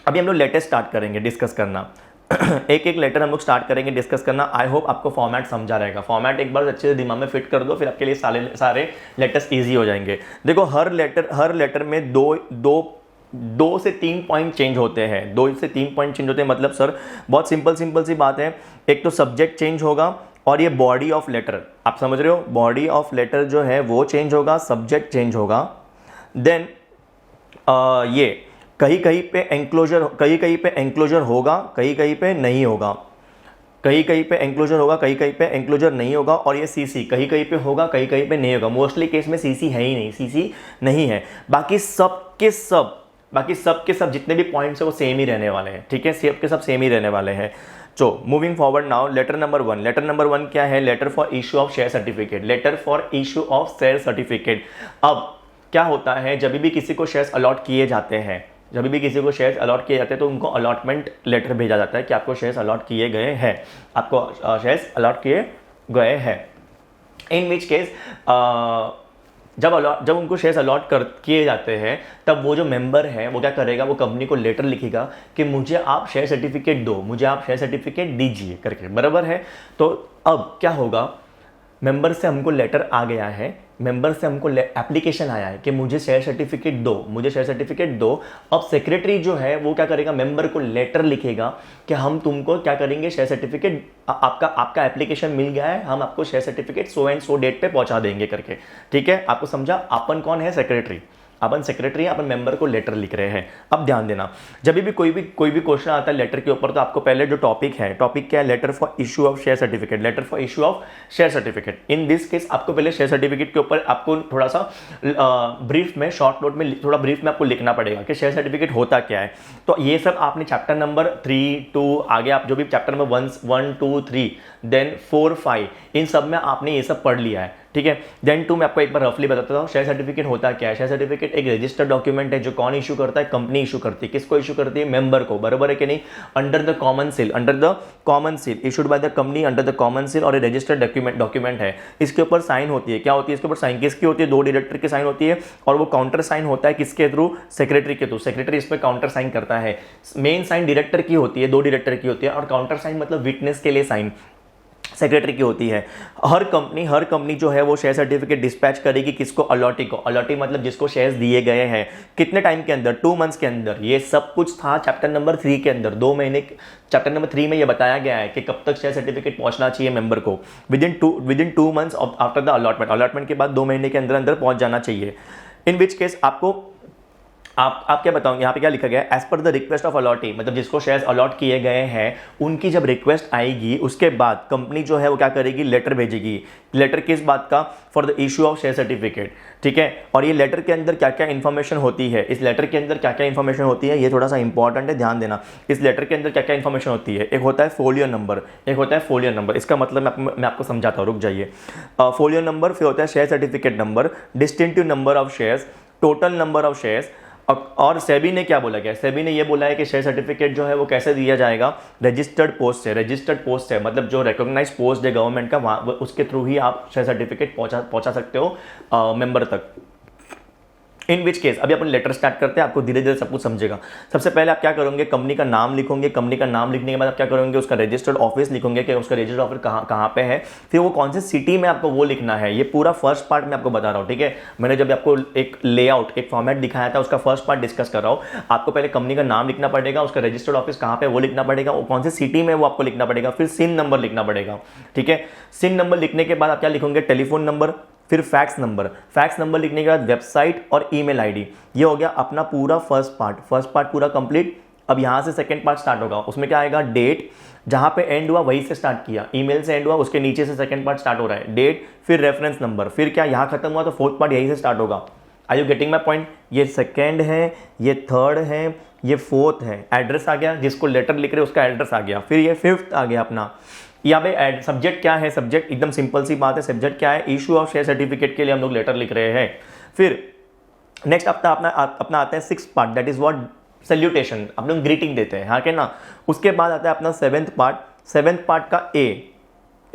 अभी हम लोग लेटर स्टार्ट करेंगे डिस्कस करना। एक एक लेटर हम लोग स्टार्ट करेंगे डिस्कस करना। आई होप आपको फॉर्मेट समझा रहेगा। फॉर्मेट एक बार अच्छे से दिमाग में फिट कर दो, फिर आपके लिए सारे लेटर्स ईजी हो जाएंगे। देखो हर लेटर में दो से तीन पॉइंट चेंज होते हैं। 2 से 3 पॉइंट चेंज होते हैं मतलब सर बहुत सिंपल सी बात है। एक तो सब्जेक्ट चेंज होगा और ये बॉडी ऑफ लेटर, आप समझ रहे हो, बॉडी ऑफ लेटर जो है वो चेंज होगा, सब्जेक्ट चेंज होगा। देन ये कहीं कहीं पे एंक्लोजर होगा, कहीं पे नहीं होगा, कहीं पे एंक्लोजर होगा, कहीं पे एंक्लोजर नहीं होगा। और ये सीसी कहीं पे होगा, कहीं पे नहीं होगा। मोस्टली केस में सीसी है ही नहीं, सीसी नहीं है। बाकी सब के सब जितने भी पॉइंट्स है वो सेम ही रहने वाले हैं, ठीक है, सब के सब सेम ही रहने वाले हैं। So moving forward now, letter number 1 क्या है? Letter for issue of share certificate. Letter for issue of share certificate. अब क्या होता है, जब भी किसी को शेयर्स अलॉट किए जाते हैं, तो उनको अलॉटमेंट लेटर भेजा जाता है कि आपको शेयर्स अलॉट किए गए हैं, इन विच केस जब उनको शेयर्स अलॉट किए जाते हैं, तब वो जो मेंबर है वो क्या करेगा, वो कंपनी को लेटर लिखेगा कि मुझे आप शेयर सर्टिफिकेट दो, मुझे आप शेयर सर्टिफिकेट दीजिए करके, बराबर है। तो अब क्या होगा, मेंबर से हमको लेटर आ गया है, मेंबर से हमको एप्लीकेशन आया है कि मुझे शेयर सर्टिफिकेट दो। अब सेक्रेटरी जो है वो क्या करेगा, मेंबर को लेटर लिखेगा कि हम तुमको क्या करेंगे, शेयर सर्टिफिकेट, आपका एप्लीकेशन मिल गया है, हम आपको share certificate so and so date पे पहुंचा देंगे करके, ठीक है। आपको समझा? अपन कौन है? सेक्रेटरी। अपन मेंबर को लेटर लिख रहे हैं। अब ध्यान देना, जब भी कोई भी क्वेश्चन आता है लेटर के ऊपर, तो आपको पहले जो टॉपिक क्या है, letter for issue of share certificate. In this case आपको पहले शेयर सर्टिफिकेट के ऊपर आपको थोड़ा सा ब्रीफ में, शॉर्ट नोट में, थोड़ा ब्रीफ में आपको लिखना पड़ेगा कि शेयर सर्टिफिकेट होता क्या है। तो ये सब आपने चैप्टर नंबर 3 2 आगे आप जो भी चैप्टर नंबर 1 2 3 देन 4 5 इन सब में आपने ये सब पढ़ लिया है, ठीक है। देन 2 मैं आपको एक बार रफली बताता हूँ शेयर सर्टिफिकेट होता क्या है। शेयर सर्टिफिकेट एक रजिस्टर्ड डॉक्यूमेंट है जो कौन इशू करता है, कंपनी इशू करती है। किसको इशू करती है? मेंबर को, बराबर है कि नहीं। Under the common seal issued by the company under the common seal, और रजिस्टर्ड डॉक्यूमेंट है। इसके ऊपर साइन होती है, क्या होती है इसके ऊपर साइन, किसकी होती है? 2 डायरेक्टर की साइन होती है, और वो काउंटर साइन होता है किसके थ्रू? सेक्रेटरी के थ्रू। सेक्रेटरी इस पर काउंटर साइन करता है। मेन साइन डायरेक्टर की होती है, 2 डायरेक्टर की होती है, और काउंटर साइन मतलब विटनेस के लिए साइन सेक्रेटरी की होती है। हर कंपनी जो है वो शेयर सर्टिफिकेट डिस्पैच करेगी किसको? अलॉटी को। अलॉटी मतलब जिसको शेयर्स दिए गए हैं। कितने टाइम के अंदर? 2 मंथ्स के अंदर। ये सब कुछ था चैप्टर नंबर 3 के अंदर। 2 महीने चैप्टर नंबर 3 में ये बताया गया है कि कब तक शेयर सर्टिफिकेट पहुंचना चाहिए मेंबर को। Within 2 months after the allotment के बाद 2 महीने के अंदर पहुंच जाना चाहिए। इन विच केस आपको आप क्या बताओगे, यहाँ पे क्या लिखा गया है? As per the request of allottee, मतलब जिसको शेयर्स अलॉट किए गए हैं उनकी जब रिक्वेस्ट आएगी उसके बाद कंपनी जो है वो क्या करेगी? लेटर भेजेगी। लेटर किस बात का? For the issue of share certificate, ठीक है। और ये लेटर के अंदर क्या क्या इन्फॉर्मेशन होती है, इस लेटर के अंदर क्या क्या इन्फॉर्मेशन होती है, ये थोड़ा सा इंपॉर्टेंट है, ध्यान देना। इस लेटर के अंदर क्या क्या इन्फॉर्मेशन होती है? एक होता है फोलियो नंबर, इसका मतलब मैं आपको समझाता हूँ, रुक जाइए। फोलियो नंबर, फिर होता है share certificate number, distinctive number of shares, total number of shares. और सेबी ने क्या बोला गया? सेबी ने ये बोला है कि शेयर सर्टिफिकेट जो है वो कैसे दिया जाएगा? रजिस्टर्ड पोस्ट से, मतलब जो रिकॉग्नाइज पोस्ट है गवर्नमेंट का, वहाँ उसके थ्रू ही आप शेयर सर्टिफिकेट पहुंचा सकते हो मेंबर तक। इन विच केस अभी अपन लेटर स्टार्ट करते हैं, आपको धीरे धीरे सब कुछ समझेगा। सबसे पहले आप क्या करोगे? कंपनी का नाम लिखोगे। कंपनी का नाम लिखने के बाद आप क्या करोगे? उसका रजिस्टर्ड ऑफिस लिखोगे कि उसका रजिस्टर्ड ऑफिस कहाँ पे है, फिर वो कौन सी सिटी में आपको वो लिखना है। ये पूरा फर्स्ट पार्ट में आपको बता रहा हूँ, ठीक है। मैंने जब आपको एक लेआउट, एक फॉर्मेट दिखाया था, उसका फर्स्ट पार्ट डिस्कस कर रहा हूँ। आपको पहले कंपनी का नाम लिखना पड़ेगा, उसका रजिस्टर्ड ऑफिस कहाँ पे वो लिखना पड़ेगा, वो कौन सी सिटी में वो आपको लिखना पड़ेगा, फिर सिन नंबर लिखना पड़ेगा, ठीक है। सिन नंबर लिखने के बाद आप क्या लिखोगे? टेलीफोन नंबर, फिर फैक्स नंबर लिखने के बाद वेबसाइट और ईमेल आईडी। ये हो गया अपना पूरा फर्स्ट पार्ट पूरा कंप्लीट। अब यहाँ से सेकंड पार्ट स्टार्ट होगा। उसमें क्या आएगा? डेट, जहाँ पे एंड हुआ वहीं से स्टार्ट किया, ईमेल से एंड हुआ उसके नीचे से सेकंड पार्ट स्टार्ट हो रहा है, डेट, फिर रेफरेंस नंबर, फिर क्या यहाँ खत्म हुआ तो फोर्थ पार्ट यहीं से स्टार्ट होगा। Are you getting my point? ये सेकेंड है, ये थर्ड है, ये फोर्थ है। एड्रेस आ गया, जिसको लेटर लिख रहे उसका एड्रेस आ गया। फिर ये फिफ्थ आ गया अपना। यहाँ पे सब्जेक्ट क्या है? सब्जेक्ट एकदम सिंपल सी बात है। सब्जेक्ट क्या है? इशू ऑफ शेयर सर्टिफिकेट के लिए हम लोग लेटर लिख रहे हैं। फिर नेक्स्ट अपना आता है 6th part, that is what? Salutation. हम लोग ग्रीटिंग देते हैं, हाँ के ना। उसके बाद आता है अपना 7th पार्ट का ए,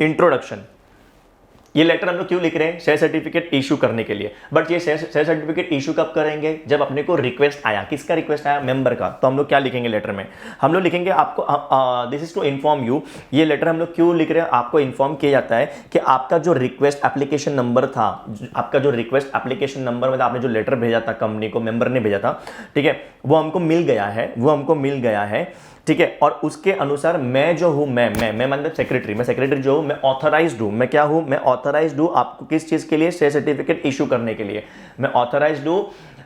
इंट्रोडक्शन। ये लेटर हम लोग क्यों लिख रहे हैं? शेयर सर्टिफिकेट इशू करने के लिए। बट ये शेयर सर्टिफिकेट इशू कब करेंगे? जब अपने को रिक्वेस्ट आया। किसका रिक्वेस्ट आया? मेंबर का। तो हम लोग क्या लिखेंगे लेटर में? हम लोग लिखेंगे आपको this is to inform you. ये लेटर हम लोग क्यों लिख रहे हैं? आपको इन्फॉर्म किया जाता है कि आपका जो रिक्वेस्ट एप्लीकेशन नंबर था, आपका जो रिक्वेस्ट एप्लीकेशन नंबर मतलब आपने जो लेटर भेजा था कंपनी को, मेंबर ने भेजा था, ठीक है, वो हमको मिल गया है, ठीक है। और उसके अनुसार मैं जो हूं, मैं मतलब सेक्रेटरी, मैं सेक्रेटरी जो हूं, मैं ऑथराइज्ड हूं। मैं क्या हूं? मैं ऑथराइज्ड हूं आपको किस चीज के लिए? शेयर सर्टिफिकेट इशू करने के लिए। मैं ऑथराइज्ड हूं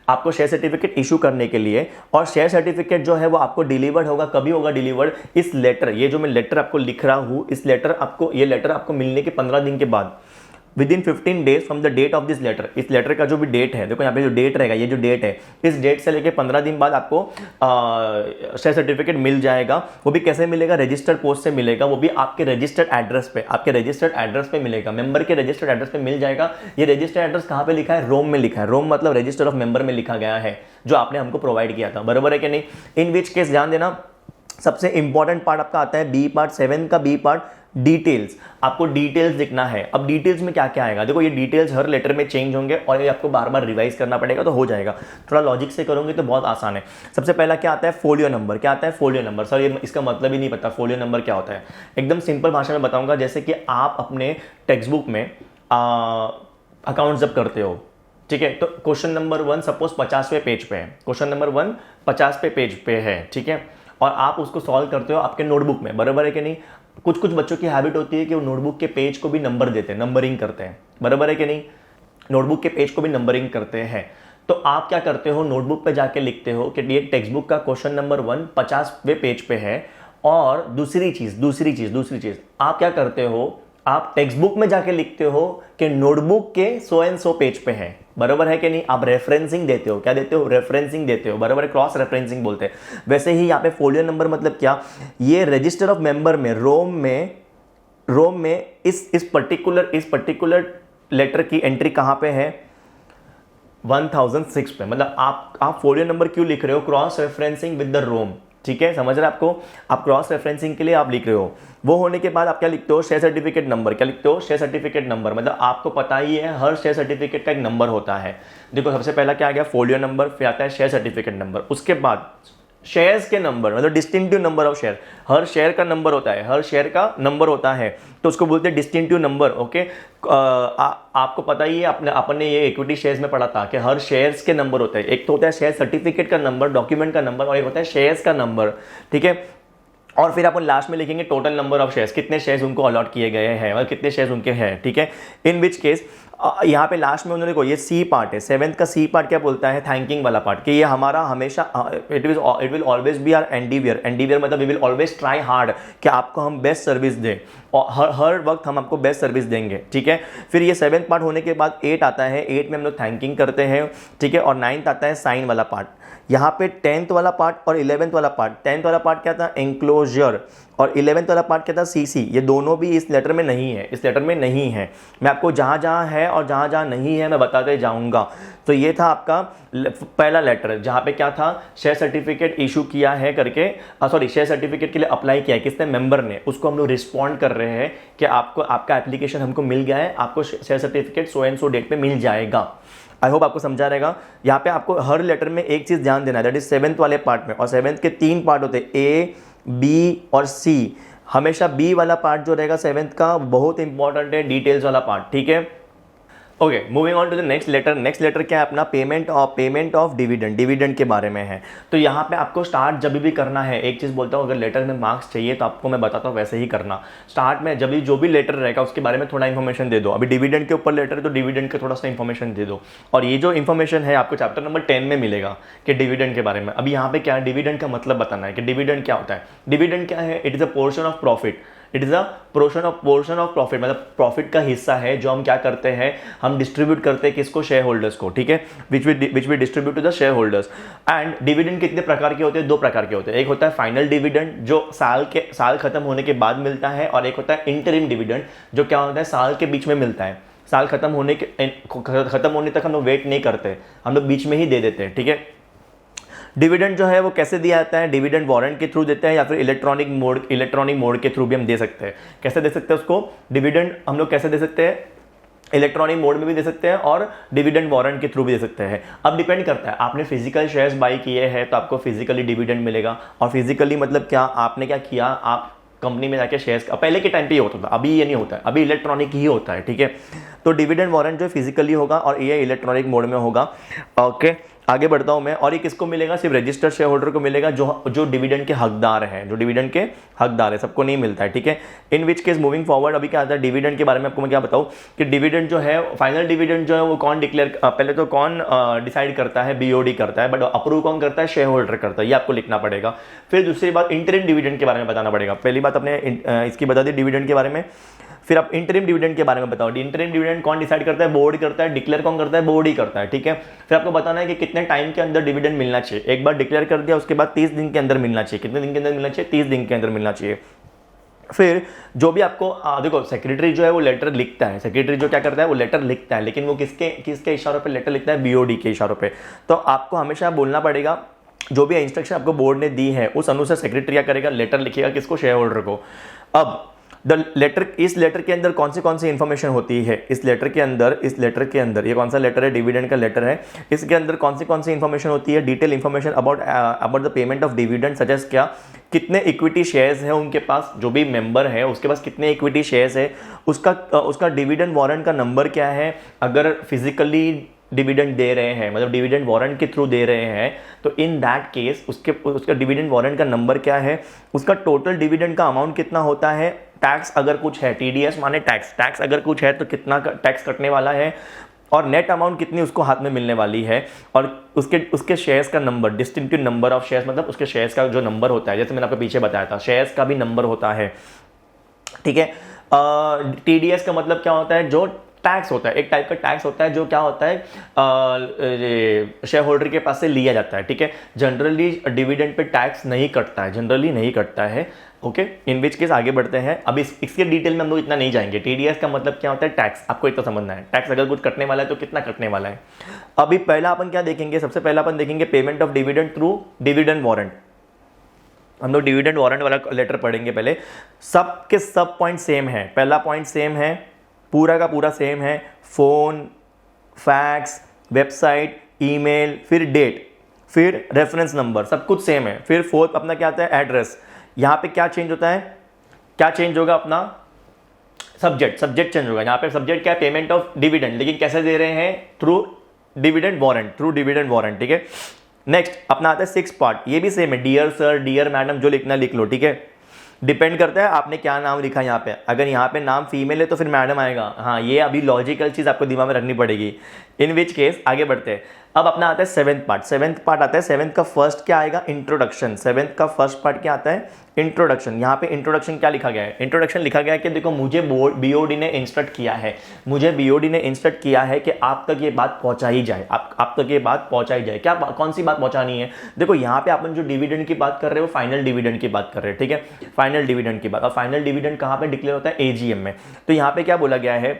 आपको शेयर सर्टिफिकेट इशू करने के लिए। और शेयर सर्टिफिकेट जो है वो आपको डिलीवर्ड होगा। कभी होगा डिलीवर्ड? इस लेटर, ये जो मैं लेटर आपको लिख रहा हूं, इस लेटर आपको, ये लेटर आपको मिलने के 15 दिन के बाद, within 15 days from the date of this letter. इस लेटर का जो भी डेट है, देखो यहाँ पे जो डेट रहेगा, ये जो डेट है, इस डेट से लेके 15 दिन बाद आपको शेयर सर्टिफिकेट मिल जाएगा। वो भी कैसे मिलेगा? रजिस्टर्ड पोस्ट से मिलेगा, वो भी आपके रजिस्टर्ड एड्रेस पे, आपके रजिस्टर्ड एड्रेस पे मिलेगा, मेंबर के रजिस्टर्ड एड्रेस पे मिल जाएगा। ये रजिस्टर्ड एड्रेस कहाँ पे लिखा है? रोम में लिखा है। रोम मतलब रजिस्टर ऑफ मेंबर में लिखा गया है, जो आपने हमको प्रोवाइड किया था। बराबर है कि नहीं? इन विच केस ध्यान देना, सबसे इंपॉर्टेंट पार्ट आपका आता है बी पार्ट, 7 का बी पार्ट, डिटेल्स। आपको डिटेल्स लिखना है। अब डिटेल्स में क्या क्या आएगा? देखो ये डिटेल्स हर लेटर में चेंज होंगे और ये आपको बार बार रिवाइज करना पड़ेगा, तो हो जाएगा। थोड़ा लॉजिक से करोगे तो बहुत आसान है। सबसे पहला क्या आता है? Folio number. क्या आता है? Folio number. सर ये इसका मतलब ही नहीं पता, फोलियो नंबर क्या होता है? एकदम सिंपल भाषा में बताऊंगा। जैसे कि आप अपने टेक्स्ट बुक में अकाउंट जब करते हो, ठीक है, तो क्वेश्चन नंबर 1 सपोज 50वें पेज पे है, क्वेश्चन नंबर 1 50वें पेज पे है, ठीक है, और आप उसको सॉल्व करते हो आपके नोटबुक में। बराबर है कि नहीं? कुछ कुछ बच्चों की हैबिट होती है कि वो नोटबुक के पेज को भी नंबर देते हैं, नंबरिंग करते हैं। बराबर है कि नहीं? नोटबुक के पेज को भी नंबरिंग करते हैं। तो आप क्या करते हो? नोटबुक पे जाके लिखते हो कि ये टेक्स्ट बुक का क्वेश्चन नंबर 1 50वें पेज पे है। और दूसरी चीज आप क्या करते हो? आप टेक्स्ट बुक में जाके लिखते हो कि नोटबुक के सो एंड सो पेज पे है। बराबर है कि नहीं? आप रेफरेंसिंग देते हो। क्या देते हो? रेफरेंसिंग देते हो। बराबर है? क्रॉस रेफरेंसिंग बोलते हैं। वैसे ही यहाँ पे फोलियो नंबर मतलब क्या? ये रजिस्टर ऑफ मेंबर में, रोम में इस पर्टिकुलर लेटर की एंट्री कहां पे है? 1006 पे। मतलब आप फोलियो नंबर क्यों लिख रहे हो? क्रॉस रेफरेंसिंग विद द रोम। ठीक है, समझ रहे हैं आपको? आप क्रॉस रेफरेंसिंग के लिए आप लिख रहे हो। वो होने के बाद आप क्या लिखते हो? Share certificate number. क्या लिखते हो? Share certificate number. मतलब आपको पता ही है हर शेयर सर्टिफिकेट का एक नंबर होता है। देखो सबसे पहला क्या आ गया? फोलियो नंबर, फिर आता है शेयर सर्टिफिकेट नंबर, उसके बाद शेयर्स के नंबर, मतलब distinctive number of share. Her share का नंबर होता है, हर शेयर का नंबर होता है, तो उसको बोलते हैं डिस्टिंक्टिव नंबर। ओके, आपको पता ही है, आपने ये इक्विटी शेयर्स में पढ़ा था कि हर शेयर्स के नंबर होते हैं। एक तो होता है शेयर सर्टिफिकेट का नंबर, डॉक्यूमेंट का नंबर, और एक होता है शेयर्स का नंबर। ठीक है, और फिर अपन लास्ट में लिखेंगे टोटल नंबर ऑफ शेयर्स, कितने शेयर्स उनको अलॉट किए गए हैं, मतलब कितने शेयर्स उनके हैं। ठीक है, इन विच केस यहाँ पे लास्ट में उन्होंने को ये सी पार्ट है, 7th का सी पार्ट क्या बोलता है? थैंकिंग वाला पार्ट, कि ये हमारा हमेशा it will always be our endeavour मतलब we will always try hard कि आपको हम बेस्ट सर्विस दें, और हर वक्त हम आपको बेस्ट सर्विस देंगे। ठीक है, फिर ये 7th पार्ट होने के बाद 8 आता है, 8 में हम लोग थैंकिंग करते हैं। ठीक है, और 9th आता है साइन वाला पार्ट। यहाँ पे 10th वाला पार्ट और 11th वाला पार्ट, 10th वाला पार्ट क्या था? एंक्लोजर, और 11th वाला पार्ट क्या था? सीसी। ये दोनों भी इस लेटर में नहीं है, इस लेटर में नहीं है। मैं आपको जहाँ जहाँ है और जहाँ जहाँ नहीं है मैं बताते जाऊँगा। तो ये था आपका पहला लेटर, जहाँ पे क्या था? शेयर सर्टिफिकेट इशू किया है करके, सॉरी, शेयर सर्टिफिकेट के लिए अप्लाई किया है किसने? मेंबर ने। उसको हम लोग रिस्पॉन्ड कर रहे हैं कि आपको आपका एप्लीकेशन हमको मिल गया है, आपको share certificate so and so date पे मिल जाएगा। आई होप आपको समझा रहेगा। यहाँ पे आपको हर लेटर में एक चीज़ ध्यान देना है, दैट इज 7th वाले पार्ट में, और 7th के 3 पार्ट होते हैं, ए, बी और सी। हमेशा बी वाला पार्ट जो रहेगा 7th का बहुत इंपॉर्टेंट है, डिटेल्स वाला पार्ट। ठीक है, okay, moving on to the next letter. Next letter क्या है अपना? पेमेंट ऑफ डिविडेंड के बारे में है। तो यहाँ पे आपको स्टार्ट जब भी करना है, एक चीज़ बोलता हूँ, अगर लेटर में मार्क्स चाहिए तो आपको मैं बताता हूँ वैसे ही करना। स्टार्ट में जब भी जो भी लेटर रहेगा उसके बारे में थोड़ा इन्फॉर्मेशन दे दो। अभी डिविडेंड के ऊपर लेटर है तो डिविडेंड का थोड़ा सा इन्फॉर्मेशन दे दो। और ये जो इन्फॉर्मेशन है आपको चैप्टर नंबर 10 में मिलेगा कि डिविडेंड के बारे में। अभी यहाँ पे क्या है? डिविडेंड का मतलब बताना है कि डिविडेंड क्या होता है। डिविडेंड क्या है? It is a portion of profit. It is a portion of profit, मतलब प्रॉफिट का हिस्सा है जो हम क्या करते हैं? हम डिस्ट्रीब्यूट करते हैं किसको? शेयर होल्डर्स को। ठीक है, which we distribute to the share holders. And dividend कितने प्रकार के होते हैं? 2 प्रकार के होते हैं। एक होता है फाइनल डिविडेंड जो साल खत्म होने के बाद मिलता है, और एक होता है इंटरिम डिविडेंड जो क्या होता है? साल के बीच में मिलता है। साल खत्म होने तक हम लोग वेट नहीं करते, हम लोग बीच में ही दे देते हैं। ठीक है, डिविडेंड जो है वो कैसे दिया जाता है? डिविडेंड वारंट के थ्रू देते हैं, या फिर इलेक्ट्रॉनिक मोड के थ्रू भी हम दे सकते हैं। कैसे दे सकते हैं उसको? डिविडेंड हम लोग कैसे दे सकते हैं? इलेक्ट्रॉनिक मोड में भी दे सकते हैं और डिविडेंड वारंट के थ्रू भी दे सकते हैं। अब डिपेंड करता है, आपने फिजिकल शेयर्स बाई किए हैं तो आपको फिजिकली डिविडेंड मिलेगा। और फिजिकली मतलब क्या, आपने क्या किया, आप कंपनी में जाके शेयर्स, पहले के टाइम पे ये होता था, अभी ये नहीं होता है, अभी इलेक्ट्रॉनिक ही होता है, ठीक है। तो डिविडेंड वारंट जो फिजिकली होगा और ये इलेक्ट्रॉनिक मोड में होगा। ओके, आगे बढ़ता हूं मैं। और ये किसको मिलेगा, सिर्फ रजिस्टर्ड शेयर होल्डर को मिलेगा, जो डिविडेंड के हकदार हैं, जो डिविडेंड के हकदार है, सबको नहीं मिलता है, ठीक है। In which case moving forward, अभी क्या आता है डिविडेंड के बारे में आपको मैं क्या बताऊं कि डिविडेंड जो है, फाइनल डिविडेंड जो है वो कौन डिक्लेयर, पहले तो कौन डिसाइड करता है, बीओडी करता है, बट अप्रूव कौन करता है, शेयर होल्डर करता है, ये आपको लिखना पड़ेगा। फिर दूसरी बात इंटरिम डिविडेंड के बारे में बताना पड़ेगा। पहली बात अपने इसकी बता दी डिविडेंड के बारे में। फिर आप इंटरिम डिविडेंड के बारे में बताओ, इंटरिम डिविडेंड कौन डिसाइड करता है, बोर्ड करता है, डिक्लेयर कौन करता है, बोर्ड ही करता है, ठीक है। फिर आपको बताना है कि कितने टाइम के अंदर डिविडेंड मिलना चाहिए, एक बार डिक्लेयर कर दिया उसके बाद 30 दिन के अंदर मिलना चाहिए, कितने दिन के अंदर मिलना चाहिए, 30 दिन के अंदर मिलना चाहिए। फिर जो भी आपको देखो सेक्रेटरी जो है वो लेटर लिखता है, सेक्रेटरी जो क्या करता है वो लेटर लिखता है, लेकिन वो किसके इशारों पे लेटर लिखता है, बीओडी के इशारों पे। तो आपको हमेशा बोलना पड़ेगा, जो भी इंस्ट्रक्शन आपको बोर्ड ने दी है उस अनुसार सेक्रेटरी क्या करेगा, लेटर लिखेगा, किसको, शेयर होल्डर को। अब इस लेटर के अंदर कौन सी इंफॉर्मेशन होती है, इस लेटर के अंदर ये कौन सा लेटर है, डिविडेंड का लेटर है, इसके अंदर कौन सी इंफॉर्मेशन होती है, detail information about the payment of dividend, such as क्या, कितने इक्विटी शेयर्स है उनके पास, जो भी मेंबर है उसके पास कितने इक्विटी शेयर्स है, उसका डिविडेंड वारंट का नंबर क्या है, अगर फिजिकली डिविडेंड दे रहे हैं, मतलब डिविडेंड वारंट के थ्रू दे रहे हैं, तो इन दैट केस उसका डिविडेंड वारंट का नंबर क्या है, उसका टोटल डिविडेंड का अमाउंट कितना होता है, टैक्स अगर कुछ है, टीडीएस माने टैक्स अगर कुछ है तो कितना टैक्स कटने वाला है, और नेट अमाउंट कितनी उसको हाथ में मिलने वाली है, और उसके शेयर्स का number, distinctive number of shares, मतलब उसके शेयर्स का जो नंबर होता है, जैसे मैंने आपको पीछे बताया था शेयर्स का भी नंबर होता है, ठीक है। टीडीएस का मतलब क्या होता है, जो टैक्स होता है, एक टाइप का टैक्स होता है जो क्या होता है, शेयर होल्डर के पास से लिया जाता है, ठीक है। जनरली डिविडेंड पे टैक्स नहीं कटता है, जनरली नहीं कटता है, ओके। इन विच केस आगे बढ़ते हैं। अब इसके डिटेल में हम लोग इतना नहीं जाएंगे। टीडीएस का मतलब क्या होता है, टैक्स, आपको इतना समझना है, टैक्स अगर कुछ कटने वाला है तो कितना कटने वाला है। अभी पहला अपन क्या देखेंगे, सबसे पहला अपन देखेंगे payment of dividend through dividend warrant. हम लोग डिविडेंड वारंट वाला लेटर पढ़ेंगे पहले। सब के सब पॉइंट सेम है, पहला पॉइंट सेम है, पूरा का पूरा सेम है, फोन, फैक्स, वेबसाइट, ईमेल, फिर डेट, फिर रेफरेंस नंबर, सब कुछ सेम है। फिर फोर्थ अपना क्या आता है, एड्रेस। यहाँ पे क्या चेंज होता है, क्या चेंज होगा, अपना सब्जेक्ट चेंज होगा। यहाँ पे सब्जेक्ट क्या है, पेमेंट ऑफ डिविडेंड, लेकिन कैसे दे रहे हैं, थ्रू डिविडेंड वारंट, ठीक है। नेक्स्ट अपना आता है 6 पार्ट, ये भी सेम है, डियर सर, डियर मैडम, जो लिखना लिख लो, ठीक है। डिपेंड करता है आपने क्या नाम लिखा यहाँ पे, अगर यहाँ पे नाम फीमेल है तो फिर मैडम आएगा, हाँ, ये अभी लॉजिकल चीज़ आपको दिमाग में रखनी पड़ेगी। इन विच केस आगे बढ़ते हैं। अब अपना आता है 7th पार्ट आता है। 7th का फर्स्ट क्या आएगा, इंट्रोडक्शन। 7th का फर्स्ट पार्ट क्या आता है, इंट्रोडक्शन। यहाँ पे इंट्रोडक्शन क्या लिखा गया है, इंट्रोडक्शन लिखा गया है कि देखो मुझे बीओडी ने इंस्ट्रक्ट किया है कि आप तक ये बात पहुंचाई जाए, आप तक ये बात पहुंचाई जाए। क्या, कौन सी बात पहुंचानी है, देखो यहाँ पे अपन जो डिविडेंड की बात कर रहे हो, फाइनल डिविडेंड की बात कर रहे हैं, ठीक है, फाइनल डिविडेंड की बात। और फाइनल डिविडेंड कहाँ पे डिक्लेयर होता है, एजीएम में। तो यहाँ पे क्या बोला गया है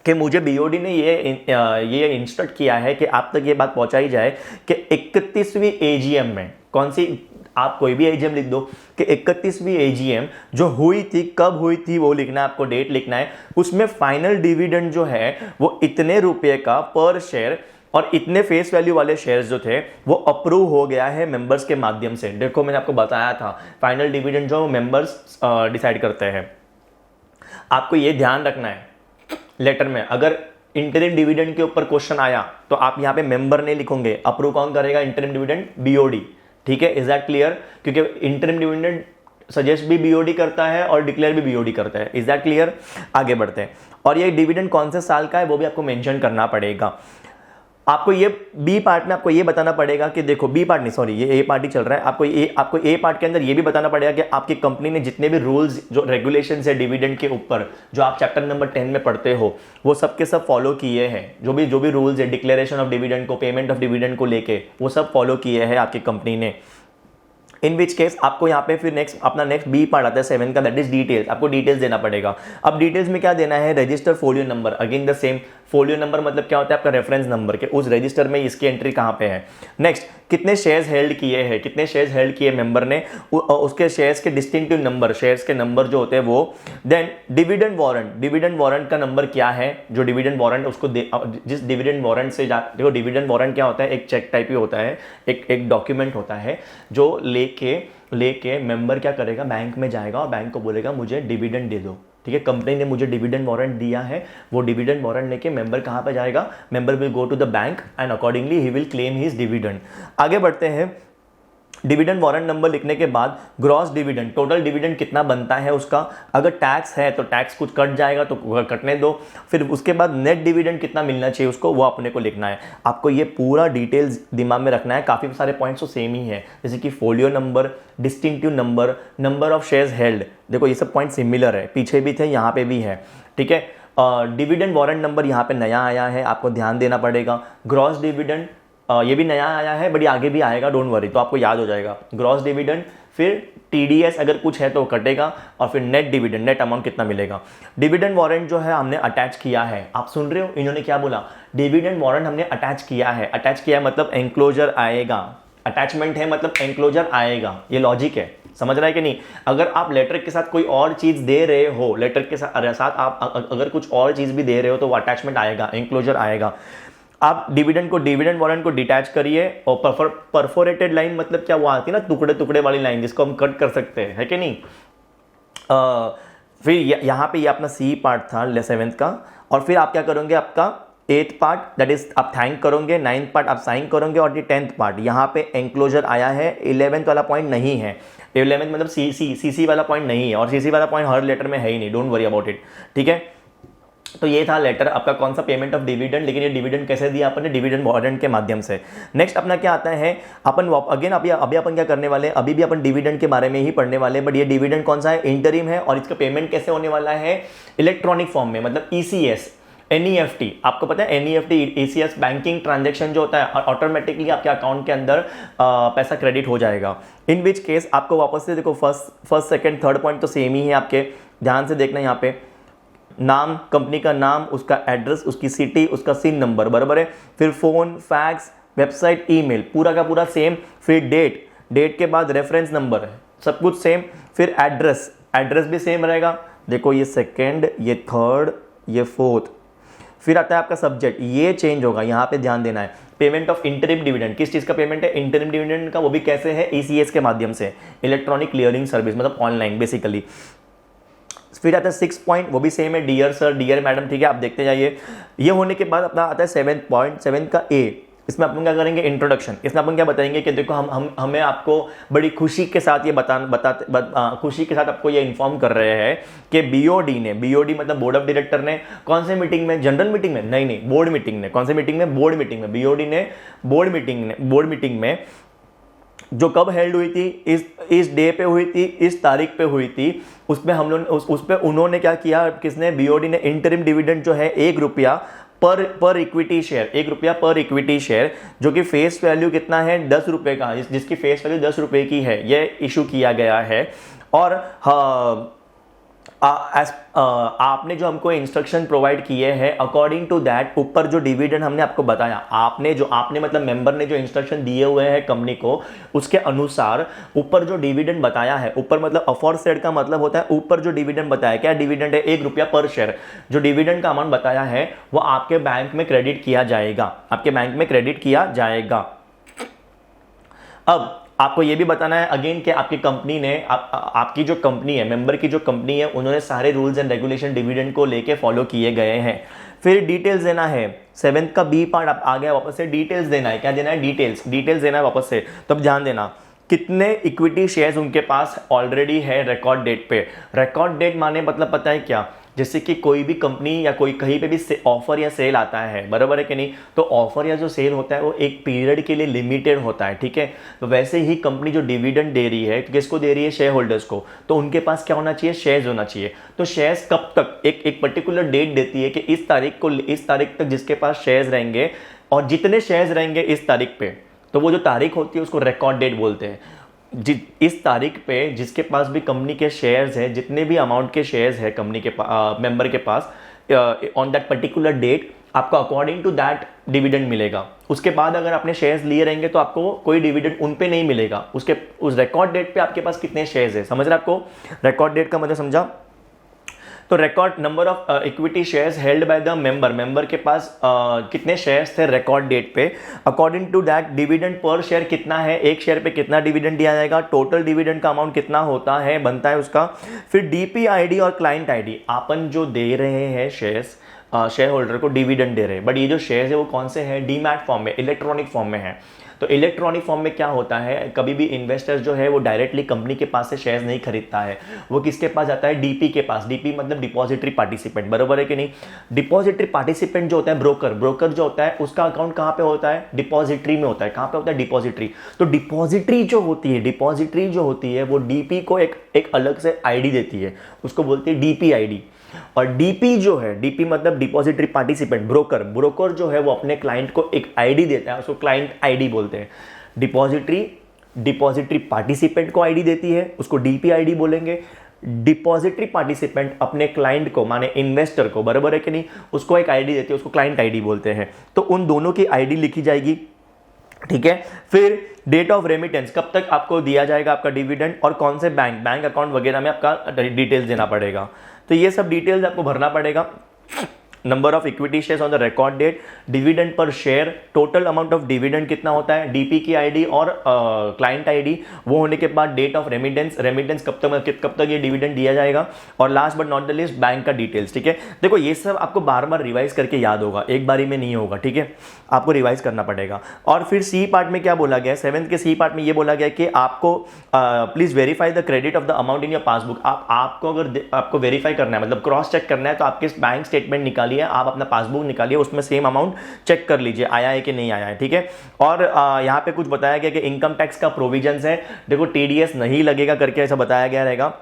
कि मुझे बीओडी ने ये इंस्ट्रक्ट किया है कि आप तक ये बात पहुंचाई जाए कि 31वीं एजीएम में, कौन सी, आप कोई भी एजीएम लिख दो, कि 31वीं एजीएम जो हुई थी, कब हुई थी वो लिखना है, आपको डेट लिखना है। उसमें फाइनल डिविडेंड जो है वो इतने रुपए का पर शेयर और इतने फेस वैल्यू वाले शेयर्स जो थे वो अप्रूव हो गया है मेंबर्स के माध्यम से। देखो मैंने आपको बताया था, फाइनल डिविडेंड जो मेंबर्स डिसाइड करते हैं। आपको ये ध्यान रखना है, लेटर में अगर इंटरिम डिविडेंड के ऊपर क्वेश्चन आया तो आप यहाँ पे मेंबर नहीं लिखोगे, अप्रूव कौन करेगा, इंटरिम डिविडेंड, बीओडी, ठीक है। इज दैट क्लियर, क्योंकि इंटरिम डिविडेंड सजेस्ट भी बीओडी करता है और डिक्लेयर भी बीओडी करता है। इज दैट क्लियर, आगे बढ़ते हैं। और ये डिविडेंड कौन से साल का है वो भी आपको मेंशन करना पड़ेगा। आपको ये बी पार्ट में आपको ये बताना पड़ेगा कि देखो, बी पार्ट नहीं, सॉरी, ये ए पार्ट ही चल रहा है। आपको ए पार्ट के अंदर ये भी बताना पड़ेगा कि आपकी कंपनी ने जितने भी रूल्स, जो रेगुलेशंस है डिविडेंड के ऊपर, जो आप चैप्टर नंबर 10 में पढ़ते हो, वो सब के सब फॉलो किए हैं। जो भी रूल्स है डिक्लेरेशन ऑफ डिविडेंड को, पेमेंट ऑफ डिविडेंड को लेके, वो सब फॉलो किए हैं आपकी कंपनी ने। इन विच केस आपको यहाँ पे फिर नेक्स्ट बी पार्ट आता है 7 का, दैट इज डिटेल्स। आपको डिटेल्स देना पड़ेगा। अब डिटेल्स में क्या देना है, register folio number, again the same, folio number मतलब क्या होता है आपका रेफरेंस नंबर के उस रजिस्टर में इसकी एंट्री कहाँ पे है। नेक्स्ट, कितने शेयर्स हेल्ड किए हैं, कितने शेयर्स हेल्ड किए मेंबर ने, उसके शेयर्स के डिस्टिंक्टिव नंबर, शेयर्स के नंबर जो होते हैं वो। Then dividend warrant, dividend warrant का नंबर क्या है, जो डिविडेंड वारंट उसको जिस डिविडेंड वारंट से देखो डिविडेंड वारंट क्या होता है, एक चेक टाइप ही होता है, एक डॉक्यूमेंट होता है जो लेके मेंबर क्या करेगा, बैंक में जाएगा और बैंक को बोलेगा मुझे डिविडेंड दे दो। ठीक है, कंपनी ने मुझे डिविडेंड वारंट दिया है, वो डिविडेंड वारंट लेके मेंबर कहाँ पे जाएगा, member will go to the bank and accordingly he will claim his dividend. आगे बढ़ते हैं। डिविडेंड वारंट नंबर लिखने के बाद ग्रॉस डिविडेंड, टोटल डिविडेंड कितना बनता है उसका, अगर टैक्स है तो टैक्स कुछ कट जाएगा तो कटने दो। फिर उसके बाद नेट डिविडेंड कितना मिलना चाहिए उसको, वो अपने को लिखना है। आपको ये पूरा डिटेल्स दिमाग में रखना है, काफ़ी सारे पॉइंट्स तो सेम ही है, जैसे कि folio number, distinctive number, number of shares held, देखो ये सब पॉइंट सिमिलर है, पीछे भी थे यहाँ पे भी है। ठीक है, डिविडेंड वारंट नंबर यहाँ पे नया आया है, आपको ध्यान देना पड़ेगा। ग्रॉस डिविडेंड ये भी नया आया है, बट आगे भी आएगा, डोंट वरी, तो आपको याद हो जाएगा। ग्रॉस डिविडेंड, फिर टीडीएस अगर कुछ है तो कटेगा, और फिर नेट डिविडेंड, नेट अमाउंट कितना मिलेगा। डिविडेंड वारंट जो है हमने अटैच किया है, आप सुन रहे हो इन्होंने क्या बोला, डिविडेंड वारंट हमने अटैच किया है। अटैच किया मतलब एंक्लोजर आएगा, अटैचमेंट है मतलब एंक्लोजर आएगा, ये लॉजिक है, समझ रहा है कि नहीं। अगर आप लेटर के साथ कोई और चीज दे रहे हो, लेटर के साथ आप अगर कुछ और चीज भी दे रहे हो तो वो अटैचमेंट आएगा, एंक्लोजर आएगा। आप डिविडेंड वारंट को डिटैच करिए, और परफोरेटेड लाइन मतलब क्या, वो आती है ना टुकड़े टुकड़े वाली लाइन, जिसको हम कट कर सकते हैं, है कि नहीं। फिर यहाँ पे ये अपना सी पार्ट था 7th का, और फिर आप क्या करोगे, आपका 8th पार्ट दैट इज आप थैंक करोगे, 9th पार्ट आप साइन करोगे, और ये 10th पार्ट यहाँ पे एंक्लोजर आया है। 11th वाला पॉइंट नहीं है, 11th मतलब सीसी वाला पॉइंट नहीं है, और सीसी वाला पॉइंट हर लेटर में है ही नहीं, डोंट वरी अबाउट इट। ठीक है, तो ये था लेटर आपका कौन सा, पेमेंट ऑफ डिविडेंड। लेकिन ये डिविडेंड कैसे दिया अपन ने, डिविडेंड वारंट के माध्यम से। नेक्स्ट अपना क्या आता है, अपन अगेन अभी अपन क्या करने वाले हैं, अभी भी अपन डिविडेंड के बारे में ही पढ़ने वाले हैं, बट ये डिविडेंड कौन सा है, इंटरिम है, और इसका पेमेंट कैसे होने वाला है, इलेक्ट्रॉनिक फॉर्म में, मतलब ईसीएस, एनईएफटी। आपको पता है एनईएफटी, ईसीएस बैंकिंग ट्रांजैक्शन जो होता है, ऑटोमेटिकली आपके अकाउंट के अंदर पैसा क्रेडिट हो जाएगा। इन विच केस आपको वापस से देखो, फर्स्ट सेकंड थर्ड पॉइंट तो सेम ही है आपके, ध्यान से देखना यहाँ पे, नाम, कंपनी का नाम, उसका एड्रेस, उसकी सिटी, उसका सिन नंबर, बराबर है। फिर फोन, फैक्स, वेबसाइट, ईमेल, पूरा का पूरा सेम। फिर डेट के बाद रेफरेंस नंबर है, सब कुछ सेम। फिर एड्रेस भी सेम रहेगा, देखो ये सेकंड, ये थर्ड, ये फोर्थ। फिर आता है आपका सब्जेक्ट, ये चेंज होगा, यहाँ पे ध्यान देना है। पेमेंट ऑफ इंटरिम डिविडेंड, किस चीज़ का पेमेंट है, इंटरिम डिविडेंड का, वो भी कैसे है, ईसीएस के माध्यम से, इलेक्ट्रॉनिक क्लियरिंग सर्विस, मतलब ऑनलाइन बेसिकली। फिर आता है 6 पॉइंट, वो भी सेम है, डियर सर, डियर मैडम, ठीक है, आप देखते जाइए। ये होने के बाद अपना आता है 7th पॉइंट, 7th का ए। इसमें अपन क्या करेंगे, इंट्रोडक्शन। इसमें अपन क्या बताएंगे कि देखो हमें आपको बड़ी खुशी के साथ ये खुशी के साथ आपको ये इन्फॉर्म कर रहे हैं कि बीओडी मतलब बोर्ड ऑफ डायरेक्टर ने कौन से मीटिंग में, जनरल मीटिंग में नहीं, बोर्ड मीटिंग में, कौन से मीटिंग में, बोर्ड मीटिंग में, बीओडी ने बोर्ड मीटिंग में जो कब हेल्ड हुई थी, इस डे पे हुई थी, इस तारीख पे हुई थी, उसमें हम लोग उस पे उन्होंने क्या किया, किसने, बीओडी ने इंटरिम डिविडेंड जो है ₹1 पर इक्विटी शेयर, ₹1 पर इक्विटी शेयर, जो कि फेस वैल्यू कितना है, ₹10 का, जिसकी फेस वैल्यू ₹10 की है, ये इशू किया गया है। और आपने जो हमको इंस्ट्रक्शन प्रोवाइड किए हैं, अकॉर्डिंग टू दैट, ऊपर जो डिविडेंड हमने आपको बताया, आपने मतलब मेंबर ने जो इंस्ट्रक्शन दिए हुए हैं कंपनी को, उसके अनुसार ऊपर जो डिविडेंड बताया है, ऊपर मतलब अफॉरसेड का मतलब होता है ऊपर जो डिविडेंड बताया, क्या डिविडेंड है, ₹1 पर शेयर, जो डिविडेंड का अमाउंट बताया है वो आपके बैंक में क्रेडिट किया जाएगा, आपके बैंक में क्रेडिट किया जाएगा। अब आपको ये भी बताना है अगेन कि आपकी कंपनी ने आपकी जो कंपनी है, मेंबर की जो कंपनी है, उन्होंने सारे रूल्स एंड रेगुलेशन डिविडेंड को लेके फॉलो किए गए हैं। फिर डिटेल्स देना है, 7th का बी पार्ट आ गया, वापस से डिटेल्स देना है। क्या देना है, डिटेल्स देना है वापस से। तब ध्यान देना, कितने इक्विटी शेयर्स उनके पास ऑलरेडी है रिकॉर्ड डेट पे। रिकॉर्ड डेट माने मतलब पता है क्या, जैसे कि कोई भी कंपनी या कोई कहीं पे भी ऑफर या सेल आता है, बराबर है कि नहीं, तो ऑफर या जो सेल होता है वो एक पीरियड के लिए लिमिटेड होता है, ठीक है। तो वैसे ही कंपनी जो डिविडेंड दे रही है, किसको दे रही है, शेयर होल्डर्स को, तो उनके पास क्या होना चाहिए, शेयर्स होना चाहिए। तो शेयर्स कब तक, एक पर्टिकुलर डेट देती है कि इस तारीख तक जिसके पास शेयर्स रहेंगे, और जितने शेयर्स रहेंगे इस तारीख पे, तो वो जो तारीख होती है उसको रिकॉर्ड डेट बोलते हैं। इस तारीख पे जिसके पास भी कंपनी के शेयर्स है, जितने भी अमाउंट के शेयर्स है कंपनी के मेंबर के पास, ऑन दैट पर्टिकुलर डेट आपको अकॉर्डिंग टू दैट डिविडेंड मिलेगा। उसके बाद अगर आपने शेयर्स लिए रहेंगे तो आपको कोई डिविडेंड उन पे नहीं मिलेगा, उसके उस रिकॉर्ड डेट पे आपके पास कितने शेयर्स है। समझ रहे आपको रिकॉर्ड डेट का मतलब समझा? तो record number of equity shares held by the member के पास कितने शेयर्स थे रिकॉर्ड डेट पे, अकॉर्डिंग टू दैट डिविडेंड पर शेयर कितना है, एक शेयर पे कितना डिविडेंड दिया जाएगा, टोटल डिविडेंड का अमाउंट कितना होता है बनता है उसका। फिर डीपी आईडी और क्लाइंट आईडी, अपन जो दे रहे हैं शेयर्स शेयर होल्डर को डिविडेंड दे रहे हैं, बट ये जो शेयर्स है वो कौन से हैं, डीमैट फॉर्म में, इलेक्ट्रॉनिक फॉर्म में है। तो इलेक्ट्रॉनिक फॉर्म में क्या होता है, कभी भी इन्वेस्टर्स जो है वो डायरेक्टली कंपनी के पास से शेयर्स नहीं खरीदता है, वो किसके पास जाता है, डीपी के पास। डीपी मतलब डिपॉजिटरी पार्टिसिपेंट, बराबर है कि नहीं। डिपॉजिटरी पार्टिसिपेंट जो होता है ब्रोकर जो होता है उसका अकाउंट कहाँ पे होता है, डिपॉजिटरी में होता है। कहाँ पे होता है, डिपॉजिटरी। तो डिपॉजिटरी जो होती है वो डीपी को एक अलग से आईडी देती है, उसको बोलती है डीपी आईडी। और डीपी जो है, डीपी मतलब डिपॉजिटरी पार्टिसिपेंट, ब्रोकर जो है वो अपने क्लाइंट को एक आईडी देता है, उसको क्लाइंट आईडी बोलते हैं। डिपॉजिटरी पार्टिसिपेंट को आईडी देती है, उसको डीपी आईडी बोलेंगे। डिपॉजिटरी पार्टिसिपेंट अपने क्लाइंट को, माने इन्वेस्टर को, बराबर है कि नहीं, उसको एक आईडी देती है, उसको क्लाइंट आईडी बोलते हैं। तो उन दोनों की आईडी लिखी जाएगी, ठीक है। फिर डेट ऑफ रेमिटेंस, कब तक आपको दिया जाएगा आपका डिविडेंड, और कौन से बैंक अकाउंट वगैरह में आपका डिटेल्स देना पड़ेगा। तो ये सब डिटेल्स आपको भरना पड़ेगा। Number of equity shares on the record date, dividend पर share, total amount of dividend कितना होता है, डीपी की आईडी और क्लाइंट आईडी, वो होने के बाद डेट ऑफ रेमिटेंस कब तक ये डिविडेंड दिया जाएगा, और last but not the list bank का डिटेल्स, ठीक है। देखो ये सब आपको बार बार रिवाइज करके याद होगा, एक बारी में नहीं होगा, ठीक है, आपको रिवाइज करना पड़ेगा। और फिर सी पार्ट में क्या बोला गया है, 7th के सी पार्ट में ये बोला गया कि आपको please verify the credit of the amount in your passbook. आपको अगर आपको वेरीफाई करना है, मतलब क्रॉस चेक करना है, तो आपके बैंक स्टेटमेंट निकालिए, आप अपना पासबुक निकालिए, उसमें सेम अमाउंट चेक कर लीजिए आया है कि नहीं आया है, ठीक है। और यहाँ पे कुछ बताया गया कि इनकम टैक्स का प्रोविजंस है, देखो टीडीएस नहीं लगेगा करके ऐसा बताया गया रहेगा।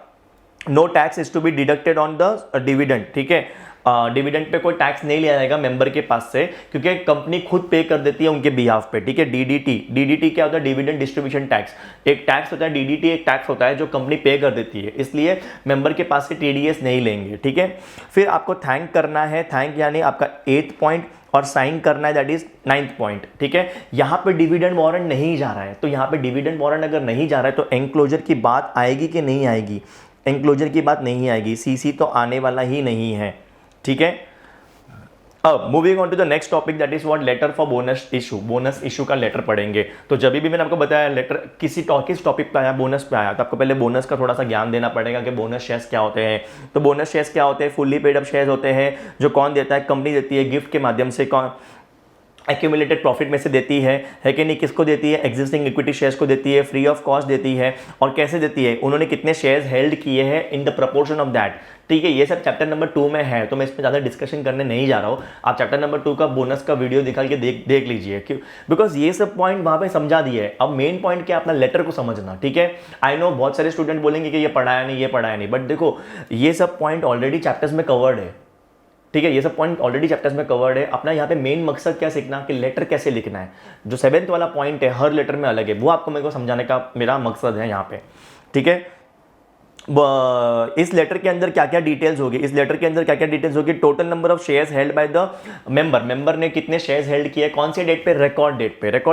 No tax is to be deducted on the dividend, ठीक है। डिविडेंड पे कोई टैक्स नहीं लिया जाएगा मेंबर के पास से, क्योंकि कंपनी खुद पे कर देती है उनके बिहाफ पे, ठीक है। डीडीटी क्या होता है, डिविडेंड डिस्ट्रीब्यूशन टैक्स, एक टैक्स होता है, डीडीटी एक टैक्स होता है जो कंपनी पे कर देती है, इसलिए मेंबर के पास से टीडीएस नहीं लेंगे, ठीक है। फिर आपको थैंक करना है, थैंक यानी आपका 8th पॉइंट, और साइन करना है, दैट इज 9th पॉइंट, ठीक है। यहां पे डिविडेंड वारंट नहीं जा रहा है, तो यहां पे डिविडेंड वारंट अगर नहीं जा रहा है तो एनक्लोजर की बात आएगी कि नहीं आएगी, एनक्लोजर की बात नहीं आएगी, सीसी तो आने वाला ही नहीं है, ठीक है। अब moving on to the next topic, that is what, letter for bonus issue का लेटर पढ़ेंगे। तो जब भी मैंने आपको बताया लेटर किस टॉपिक पे आया, बोनस पे आया, तो आपको पहले बोनस का थोड़ा सा ज्ञान देना पड़ेगा कि बोनस शेयर्स क्या होते हैं। तो बोनस शेयर्स क्या होते हैं, फुल्ली पेड अप शेयर्स होते हैं, जो कौन देता है, कंपनी देती है गिफ्ट के माध्यम से, कौन एक्यूमुलेटेड प्रॉफिट में से देती है कि नहीं, किसको देती है, एग्जिस्टिंग इक्विटी शेयर्स को देती है, फ्री ऑफ कॉस्ट देती है, और कैसे देती है, उन्होंने कितने शेयर्स हेल्ड किए हैं in the proportion of that, ठीक है। ये सब चैप्टर नंबर 2 में है, तो मैं इसमें ज़्यादा डिस्कशन करने नहीं जा रहा हूँ। आप चैप्टर नंबर 2 का बोनस का वीडियो निकाल के देख लीजिए, क्यों, बिकॉज ये सब पॉइंट वहाँ पे समझा दिए है। अब मेन पॉइंट क्या, अपना लेटर को समझना, ठीक है। आई नो बहुत सारे स्टूडेंट बोलेंगे कि ये पढ़ाया नहीं, बट देखो ये सब पॉइंट ऑलरेडी चैप्टर्स में कवर्ड है, ठीक है। ये सब पॉइंट ऑलरेडी चैप्टर्स में कवर्ड है। अपना यहाँ पे मेन मकसद क्या सीखना कि लेटर कैसे लिखना है, जो 7th वाला पॉइंट है हर लेटर में अलग है, वो आपको मेरे को समझाने का मेरा मकसद है यहाँ पे, ठीक है। इस लेटर के अंदर क्या क्या डिटेल्स होगी, total number of shares held by the member ने कितने शेयर्स हेल्ड किए, कौन से डेट पे, रिकॉर्ड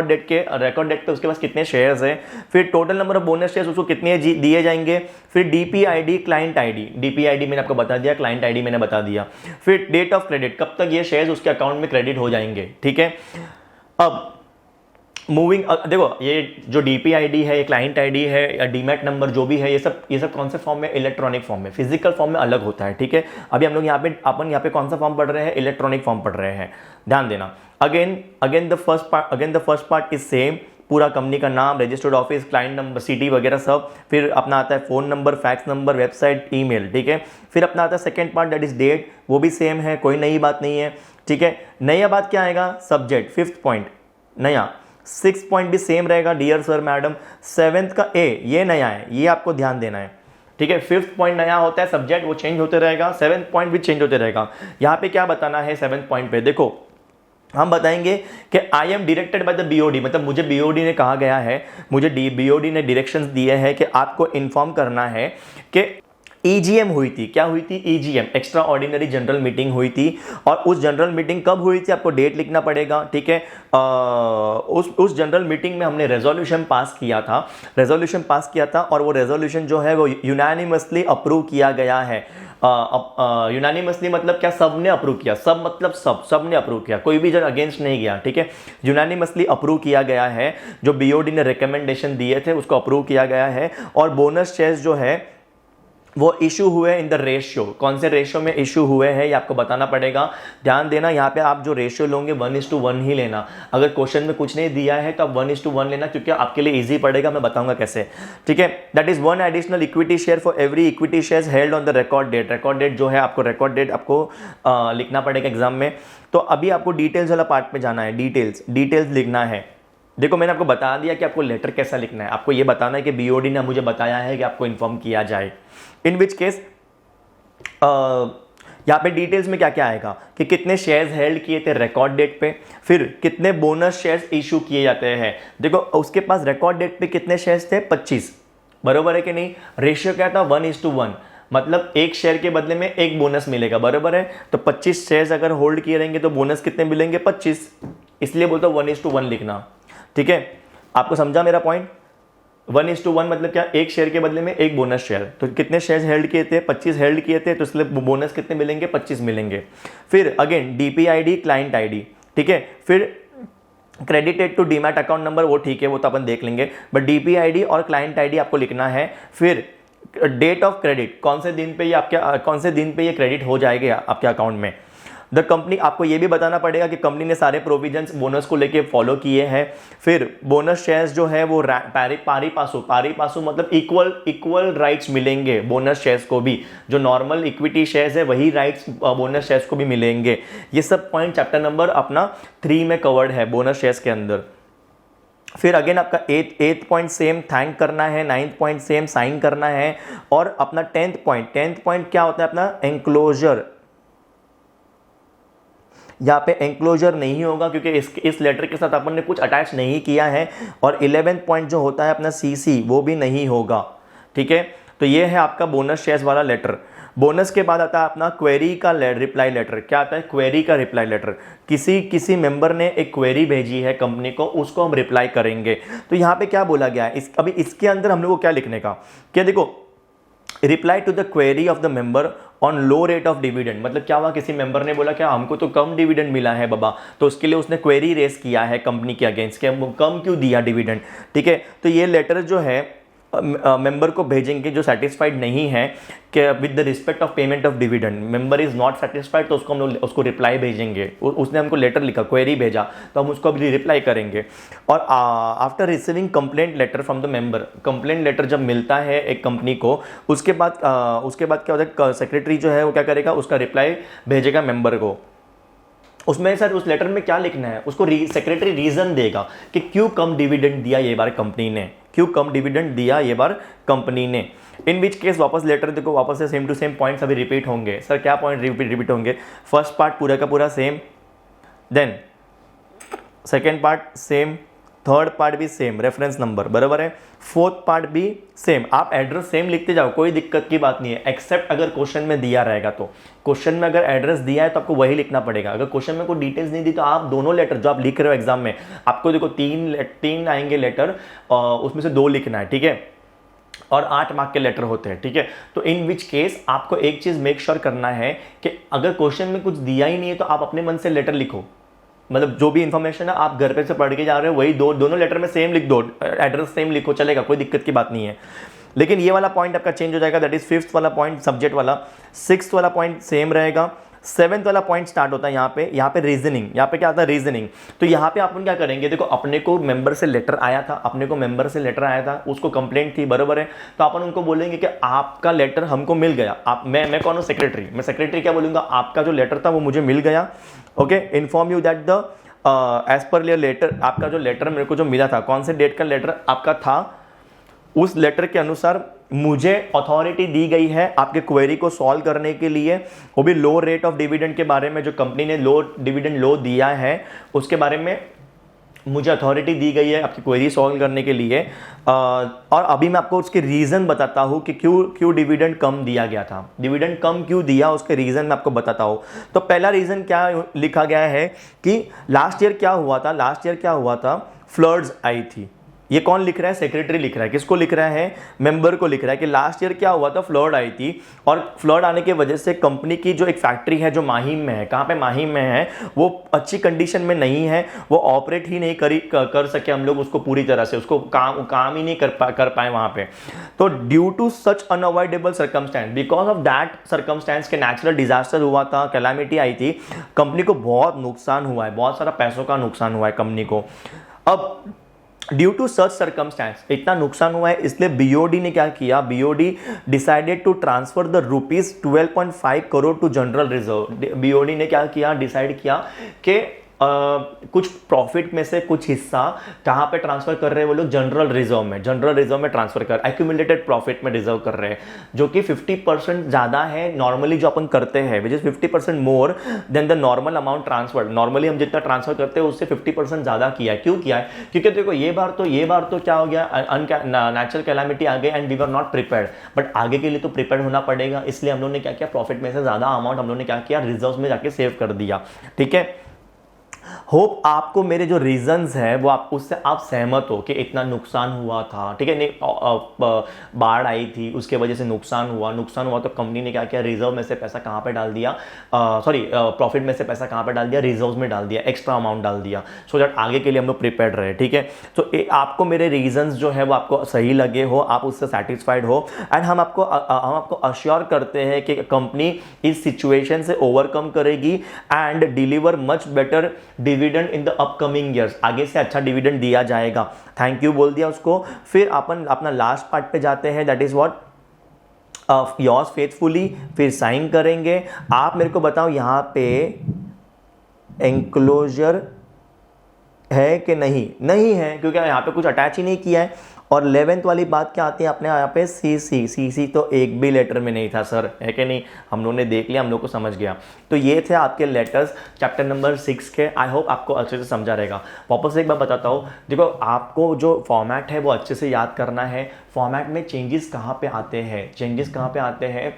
डेट पे उसके पास कितने शेयर्स हैं, फिर total number of bonus shares उसको कितने दिए जाएंगे, फिर DP ID, client ID, DP ID मैंने आपको बता दिया, क्लाइंट आईडी मैंने बता दिया, फिर डेट ऑफ क्रेडिट, कब तक ये शेयर्स उसके अकाउंट में क्रेडिट हो जाएंगे, ठीक है। अब मूविंग, देखो ये जो डीपी आईडी है, ये क्लाइंट आईडी है, या डीमैट नंबर जो भी है, ये सब कौन से फॉर्म में, इलेक्ट्रॉनिक फॉर्म में, फिजिकल फॉर्म में अलग होता है, ठीक है। अभी हम लोग यहाँ पे कौन सा फॉर्म पढ़ रहे हैं, इलेक्ट्रॉनिक फॉर्म पढ़ रहे हैं, ध्यान देना। Again the first part is same, पूरा कंपनी का नाम, registered office, client number, city वगैरह सब, फिर अपना आता है phone number, fax number, website, email, ठीक है। फिर अपना आता है second part, that is date, वो भी सेम है, कोई नई बात नहीं है, ठीक है। नया बात क्या आएगा, सब्जेक्ट, 5th पॉइंट नया, 6th पॉइंट भी सेम रहेगा, डियर सर मैडम। 7th का ए, ये नया है, ये आपको ध्यान देना है, ठीक है। 5th पॉइंट नया होता है, सब्जेक्ट वो चेंज होते रहेगा, 7th पॉइंट भी चेंज होते रहेगा। यहाँ पे क्या बताना है 7th पॉइंट पे, देखो हम बताएंगे कि I am directed by the BOD, मतलब मुझे बीओडी ने कहा गया है, मुझे बीओडी ने डायरेक्शंस दिए हैं कि आपको इन्फॉर्म करना है कि ईजीएम हुई थी। क्या हुई थी? EGM, extra ordinary general meeting हुई थी। और उस जनरल मीटिंग कब हुई थी आपको डेट लिखना पड़ेगा, ठीक है। उस जनरल मीटिंग में हमने रेजोल्यूशन पास किया था, और वो रेजोल्यूशन जो है वो यूनानिमसली अप्रूव किया गया है। यूनानिमसली मतलब क्या? सब ने अप्रूव किया, सब मतलब सब ने अप्रूव किया, कोई भी जन अगेंस्ट नहीं गया, ठीक है। यूनानिमसली अप्रूव किया गया है, जो बीओडी ने रिकमेंडेशन दिए थे उसको अप्रूव किया गया है। और बोनस शेयर्स जो है वो इशू हुए इन द रेशियो। कौन से रेशियो में इशू हुए हैं ये आपको बताना पड़ेगा। ध्यान देना, यहाँ पे आप जो रेशियो लोगे 1:1 ही लेना। अगर क्वेश्चन में कुछ नहीं दिया है तो आप 1:1 लेना, क्योंकि आपके लिए इजी पड़ेगा, मैं बताऊंगा कैसे, ठीक है। That is 1 additional equity share for every equity share held on the record date. Record date जो है आपको लिखना पड़ेगा एग्जाम में। तो अभी आपको डिटेल्स वाला पार्ट में जाना है, डिटेल्स लिखना है। देखो मैंने आपको बता दिया कि आपको लेटर कैसा लिखना है, आपको ये बताना है कि बीओडी ने मुझे बताया है कि आपको इन्फॉर्म किया जाए। इन विच केस यहाँ पे डिटेल्स में क्या क्या आएगा कि कितने शेयर्स हेल्ड किए थे रिकॉर्ड डेट पे, फिर कितने बोनस शेयर्स इशू किए जाते हैं। देखो उसके पास रिकॉर्ड डेट पे कितने शेयर्स थे? 25, बरोबर है कि नहीं। रेशियो क्या था? 1:1, मतलब एक शेयर के बदले में एक बोनस मिलेगा, बरोबर है। तो 25 शेयर्स अगर होल्ड किए रहेंगे तो बोनस कितने मिलेंगे? 25, इसलिए बोलता हूँ 1:1 लिखना, ठीक है। आपको समझा मेरा पॉइंट? 1:1 मतलब क्या? एक शेयर के बदले में एक बोनस शेयर। तो कितने शेयर हेल्ड किए थे? 25 हेल्ड किए थे, तो इसलिए बोनस कितने मिलेंगे? 25 मिलेंगे। फिर अगेन डीपीआईडी, क्लाइंट आईडी, ठीक है। फिर credited to demat account number, वो ठीक है, वो तो अपन देख लेंगे, बट डीपीआईडी और क्लाइंट आईडी आपको लिखना है। फिर डेट ऑफ क्रेडिट, कौन से दिन पे ये क्रेडिट हो जाएगा आपके अकाउंट में। द कंपनी, आपको ये भी बताना पड़ेगा कि कंपनी ने सारे प्रोविजंस बोनस को लेके फॉलो किए हैं। फिर बोनस शेयर्स जो है वो पारी पासु मतलब इक्वल राइट्स मिलेंगे बोनस शेयर्स को भी। जो नॉर्मल इक्विटी शेयर्स है वही राइट्स बोनस शेयर्स को भी मिलेंगे। ये सब पॉइंट चैप्टर नंबर अपना 3 में कवर्ड है बोनस शेयर्स के अंदर। फिर अगेन आपका 8th पॉइंट सेम थैंक करना है, 9th पॉइंट सेम साइन करना है। और अपना 10th पॉइंट क्या होता है? अपना एंक्लोजर। यहाँ पे एंक्लोजर नहीं होगा क्योंकि इस लेटर के साथ अपन ने कुछ अटैच नहीं किया है। और 11th पॉइंट जो होता है अपना सीसी, वो भी नहीं होगा, ठीक है। तो ये है आपका बोनस शेयर्स वाला लेटर। बोनस के बाद आता है अपना क्वेरी का रिप्लाई लेटर। क्या आता है? क्वेरी का रिप्लाई लेटर। किसी मेंबर ने एक क्वेरी भेजी है कंपनी को, उसको हम रिप्लाई करेंगे। तो यहाँ पे क्या बोला गया है अभी इसके अंदर हम लोग को क्या लिखने का? क्या देखो, reply to the query of the member on low rate of dividend. मतलब क्या हुआ? किसी मेंबर ने बोला क्या हमको तो कम डिविडेंड मिला है बाबा, तो उसके लिए उसने क्वेरी रेस किया है कंपनी के अगेंस्ट कि कम क्यों दिया डिविडेंड, ठीक है। तो ये लेटर जो है मेंबर को भेजेंगे जो सेटिस्फाइड नहीं है कि with the respect of payment of dividend, member is not satisfied, तो उसको हम लोग उसको रिप्लाई भेजेंगे। उसने हमको लेटर लिखा, क्वेरी भेजा, तो हम उसको अभी रिप्लाई करेंगे। और after receiving complaint letter from the member, complaint letter जब मिलता है एक कंपनी को, उसके बाद क्या होता है? सेक्रेटरी जो है वो क्या करेगा? उसका रिप्लाई भेजेगा मेंबर को। उसमें सर उस लेटर में क्या लिखना है? उसको सेक्रेटरी रीजन देगा कि क्यों कम डिविडेंड दिया ये बार कंपनी ने, इन विच केस वापस लेटर देखो, वापस से सेम टू सेम पॉइंट्स अभी रिपीट होंगे। सर क्या पॉइंट रिपीट होंगे? फर्स्ट पार्ट पूरा का पूरा same, then second part same, third part भी सेम, रेफरेंस नंबर बराबर है, फोर्थ पार्ट भी सेम। आप एड्रेस सेम लिखते जाओ, कोई दिक्कत की बात नहीं है, एक्सेप्ट अगर क्वेश्चन में दिया रहेगा तो। क्वेश्चन में अगर एड्रेस दिया है तो आपको वही लिखना पड़ेगा। अगर क्वेश्चन में कोई डिटेल्स नहीं दी तो आप दोनों लेटर जो आप लिख रहे हो एग्जाम में, आपको देखो तीन आएंगे लेटर, उसमें से 2 लिखना है, ठीक है। और 8 मार्क के लेटर होते हैं, ठीक है। तो इन विच केस आपको एक चीज मेक श्योर करना है कि अगर क्वेश्चन में कुछ दिया ही नहीं है तो आप अपने मन से लेटर लिखो। मतलब जो भी इंफॉर्मेशन है आप घर पे से पढ़ के जा रहे हो वही दोनों लेटर में सेम लिख दो, एड्रेस सेम लिखो, चलेगा, कोई दिक्कत की बात नहीं है। लेकिन ये वाला पॉइंट आपका चेंज हो जाएगा, दैट इज 5th वाला पॉइंट सब्जेक्ट वाला, 6th वाला पॉइंट सेम रहेगा, 7th वाला पॉइंट स्टार्ट होता है यहाँ पे रीजनिंग। यहाँ पे क्या आता है? रीजनिंग। तो यहाँ पे अपन क्या करेंगे? देखो अपने को मेंबर से लेटर आया था, उसको कंप्लेंट थी, बराबर है। तो अपन उनको बोलेंगे कि आपका लेटर हमको मिल गया। मैं कौन हूँ? सेक्रेटरी। मैं सेक्रेटरी क्या बोलूंगा? आपका जो लेटर था वो मुझे मिल गया। Okay, inform you that the as per your letter, आपका जो लेटर मेरे को जो मिला था, कौन से डेट का लेटर आपका था, उस लेटर के अनुसार मुझे अथॉरिटी दी गई है आपके क्वेरी को सॉल्व करने के लिए, वो भी लो रेट ऑफ डिविडेंड के बारे में। जो कंपनी ने लो डिविडेंड लो दिया है उसके बारे में मुझे अथॉरिटी दी गई है आपकी क्वेरी सॉल्व करने के लिए, और अभी मैं आपको उसके रीज़न बताता हूँ कि क्यों डिविडेंड कम दिया गया था। डिविडेंड कम क्यों दिया उसके रीज़न मैं आपको बताता हूँ। तो पहला रीज़न क्या लिखा गया है कि लास्ट ईयर क्या हुआ था, फ्लड्स आई थी। ये कौन लिख रहा है? सेक्रेटरी लिख रहा है। किसको लिख रहा है? मेंबर को लिख रहा है कि लास्ट ईयर क्या हुआ था, फ्लड आई थी, और फ्लड आने की वजह से कंपनी की जो एक फैक्ट्री है जो माहिम में है, कहाँ पे? माहिम में है, वो अच्छी कंडीशन में नहीं है, वो ऑपरेट ही नहीं कर सके हम लोग उसको पूरी तरह से, उसको काम ही नहीं कर पाए वहाँ पे। तो due to such unavoidable circumstance, because of that circumstance के नेचुरल डिजास्टर हुआ था, कैलामिटी आई थी, कंपनी को बहुत नुकसान हुआ है, बहुत सारा पैसों का नुकसान हुआ है कंपनी को। अब ड्यू टू सच सर्कमस्टेंस इतना नुकसान हुआ है, इसलिए बीओडी ने क्या किया? BOD decided to transfer the ₹12.5 crore to general reserve. BOD ने क्या किया? डिसाइड किया कि कुछ प्रॉफिट में से कुछ हिस्सा कहाँ पे ट्रांसफर कर रहे हैं वो लोग? जनरल रिजर्व में ट्रांसफर कर, एक्यूमुलेटेड प्रॉफिट में रिजर्व कर रहे हैं, जो कि 50% ज़्यादा है नॉर्मली जो अपन करते हैं, which is 50% more than the normal amount transfer. Normally हम जितना ट्रांसफर करते हैं उससे 50% ज़्यादा किया है। क्यों किया है? क्योंकि देखो ये बार तो क्या हो गया, नेचुरल कैलामिटी आ गई and we were not prepared, but आगे के लिए तो प्रिपेयर्ड होना पड़ेगा, इसलिए हम लोगों ने क्या किया? प्रॉफिट में से ज़्यादा अमाउंट हम लोगों ने क्या किया? रिजर्व में जाके सेव कर दिया। ठीक है, होप आपको मेरे जो रीजंस है वो उससे आप सहमत हो कि इतना नुकसान हुआ था। ठीक है, नहीं बाढ़ आई थी उसके वजह से नुकसान हुआ तो कंपनी ने क्या किया? रिजर्व में से पैसा कहाँ पे डाल दिया? प्रॉफिट में से पैसा कहाँ पे डाल दिया? रिजर्व में डाल दिया, एक्स्ट्रा अमाउंट डाल दिया, सो दैट आगे के लिए हम लोग प्रिपेयर्ड रहे। ठीक है, तो आपको मेरे रीजंस जो है वो आपको सही लगे हो, आप उससे सेटिस्फाइड हो, एंड हम आपको अश्योर करते हैं कि कंपनी इस सिचुएशन से ओवरकम करेगी and deliver much better dividend in the upcoming years. आगे से अच्छा डिविडेंड दिया जाएगा। थैंक यू बोल दिया उसको। फिर अपन अपना लास्ट पार्ट पे जाते हैं, that is what yours faithfully, फिर साइन करेंगे। आप मेरे को बताओ यहाँ पे एंक्लोजर है कि नहीं है, क्योंकि यहाँ पे कुछ अटैच ही नहीं किया है। और 11th वाली बात क्या आती है अपने यहाँ पे? सीसी तो एक भी लेटर में नहीं था सर, है कि नहीं? हम लोगों ने देख लिया, हम लोग को समझ गया। तो ये थे आपके लेटर्स चैप्टर नंबर 6 के। आई होप आपको अच्छे से समझा रहेगा। वापस एक बार बताता हूँ, देखो आपको जो फॉर्मेट है वो अच्छे से याद करना है। फॉर्मेट में चेंजेस कहाँ पे आते हैं?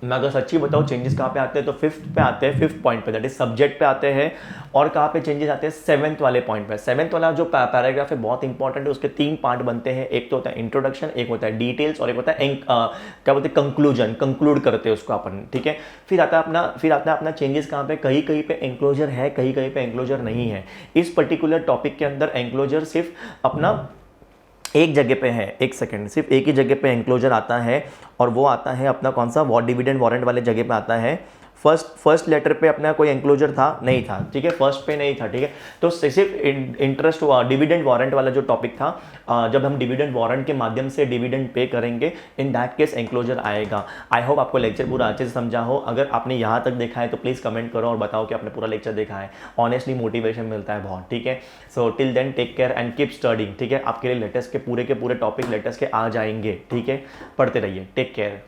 मैं अगर सच्ची बताऊँ चेंजेस कहाँ पे आते हैं तो फिफ्थ पॉइंट पे, दैट इज सब्जेक्ट पे आते हैं। और कहाँ पे चेंजेस आते हैं? 7th वाले पॉइंट पे। 7th वाला जो पैराग्राफ है बहुत इंपॉर्टेंट है, उसके 3 पार्ट बनते हैं। एक तो होता है इंट्रोडक्शन, एक होता है डिटेल्स, और एक होता है क्या बोलते हैं? कंक्लूजन, कंक्लूड करते हैं उसको अपन। ठीक है, फिर आता है अपना चेंजेस कहाँ पे? कहीं पे एंक्लोजर है, कहीं पे एंक्लोजर नहीं है। इस पर्टिकुलर टॉपिक के अंदर एंक्लोजर सिर्फ अपना एक जगह पे है, एक सेकंड, सिर्फ एक ही जगह पे एंक्लोजर आता है, और वो आता है अपना कौन सा? डिविडेंड वारंट वाले जगह पे आता है। फर्स्ट लेटर पे अपना कोई एंक्लोजर नहीं था। ठीक है, फर्स्ट पे नहीं था। ठीक है, तो सिर्फ इंटरेस्ट डिविडेंड वारंट वाला जो टॉपिक था, जब हम डिविडेंड वारंट के माध्यम से डिविडेंड पे करेंगे, इन दैट केस एंक्लोजर आएगा। आई होप आपको लेक्चर पूरा अच्छे से समझा हो। अगर आपने यहाँ तक देखा है तो प्लीज़ कमेंट करो और बताओ कि आपने पूरा लेक्चर देखा है। ऑनेस्टली मोटिवेशन मिलता है बहुत। ठीक है, so till then take care and keep studying. ठीक है, आपके लिए लेटेस्ट के पूरे टॉपिक लेटेस्ट के आ जाएंगे। ठीक है, पढ़ते रहिए। Take care.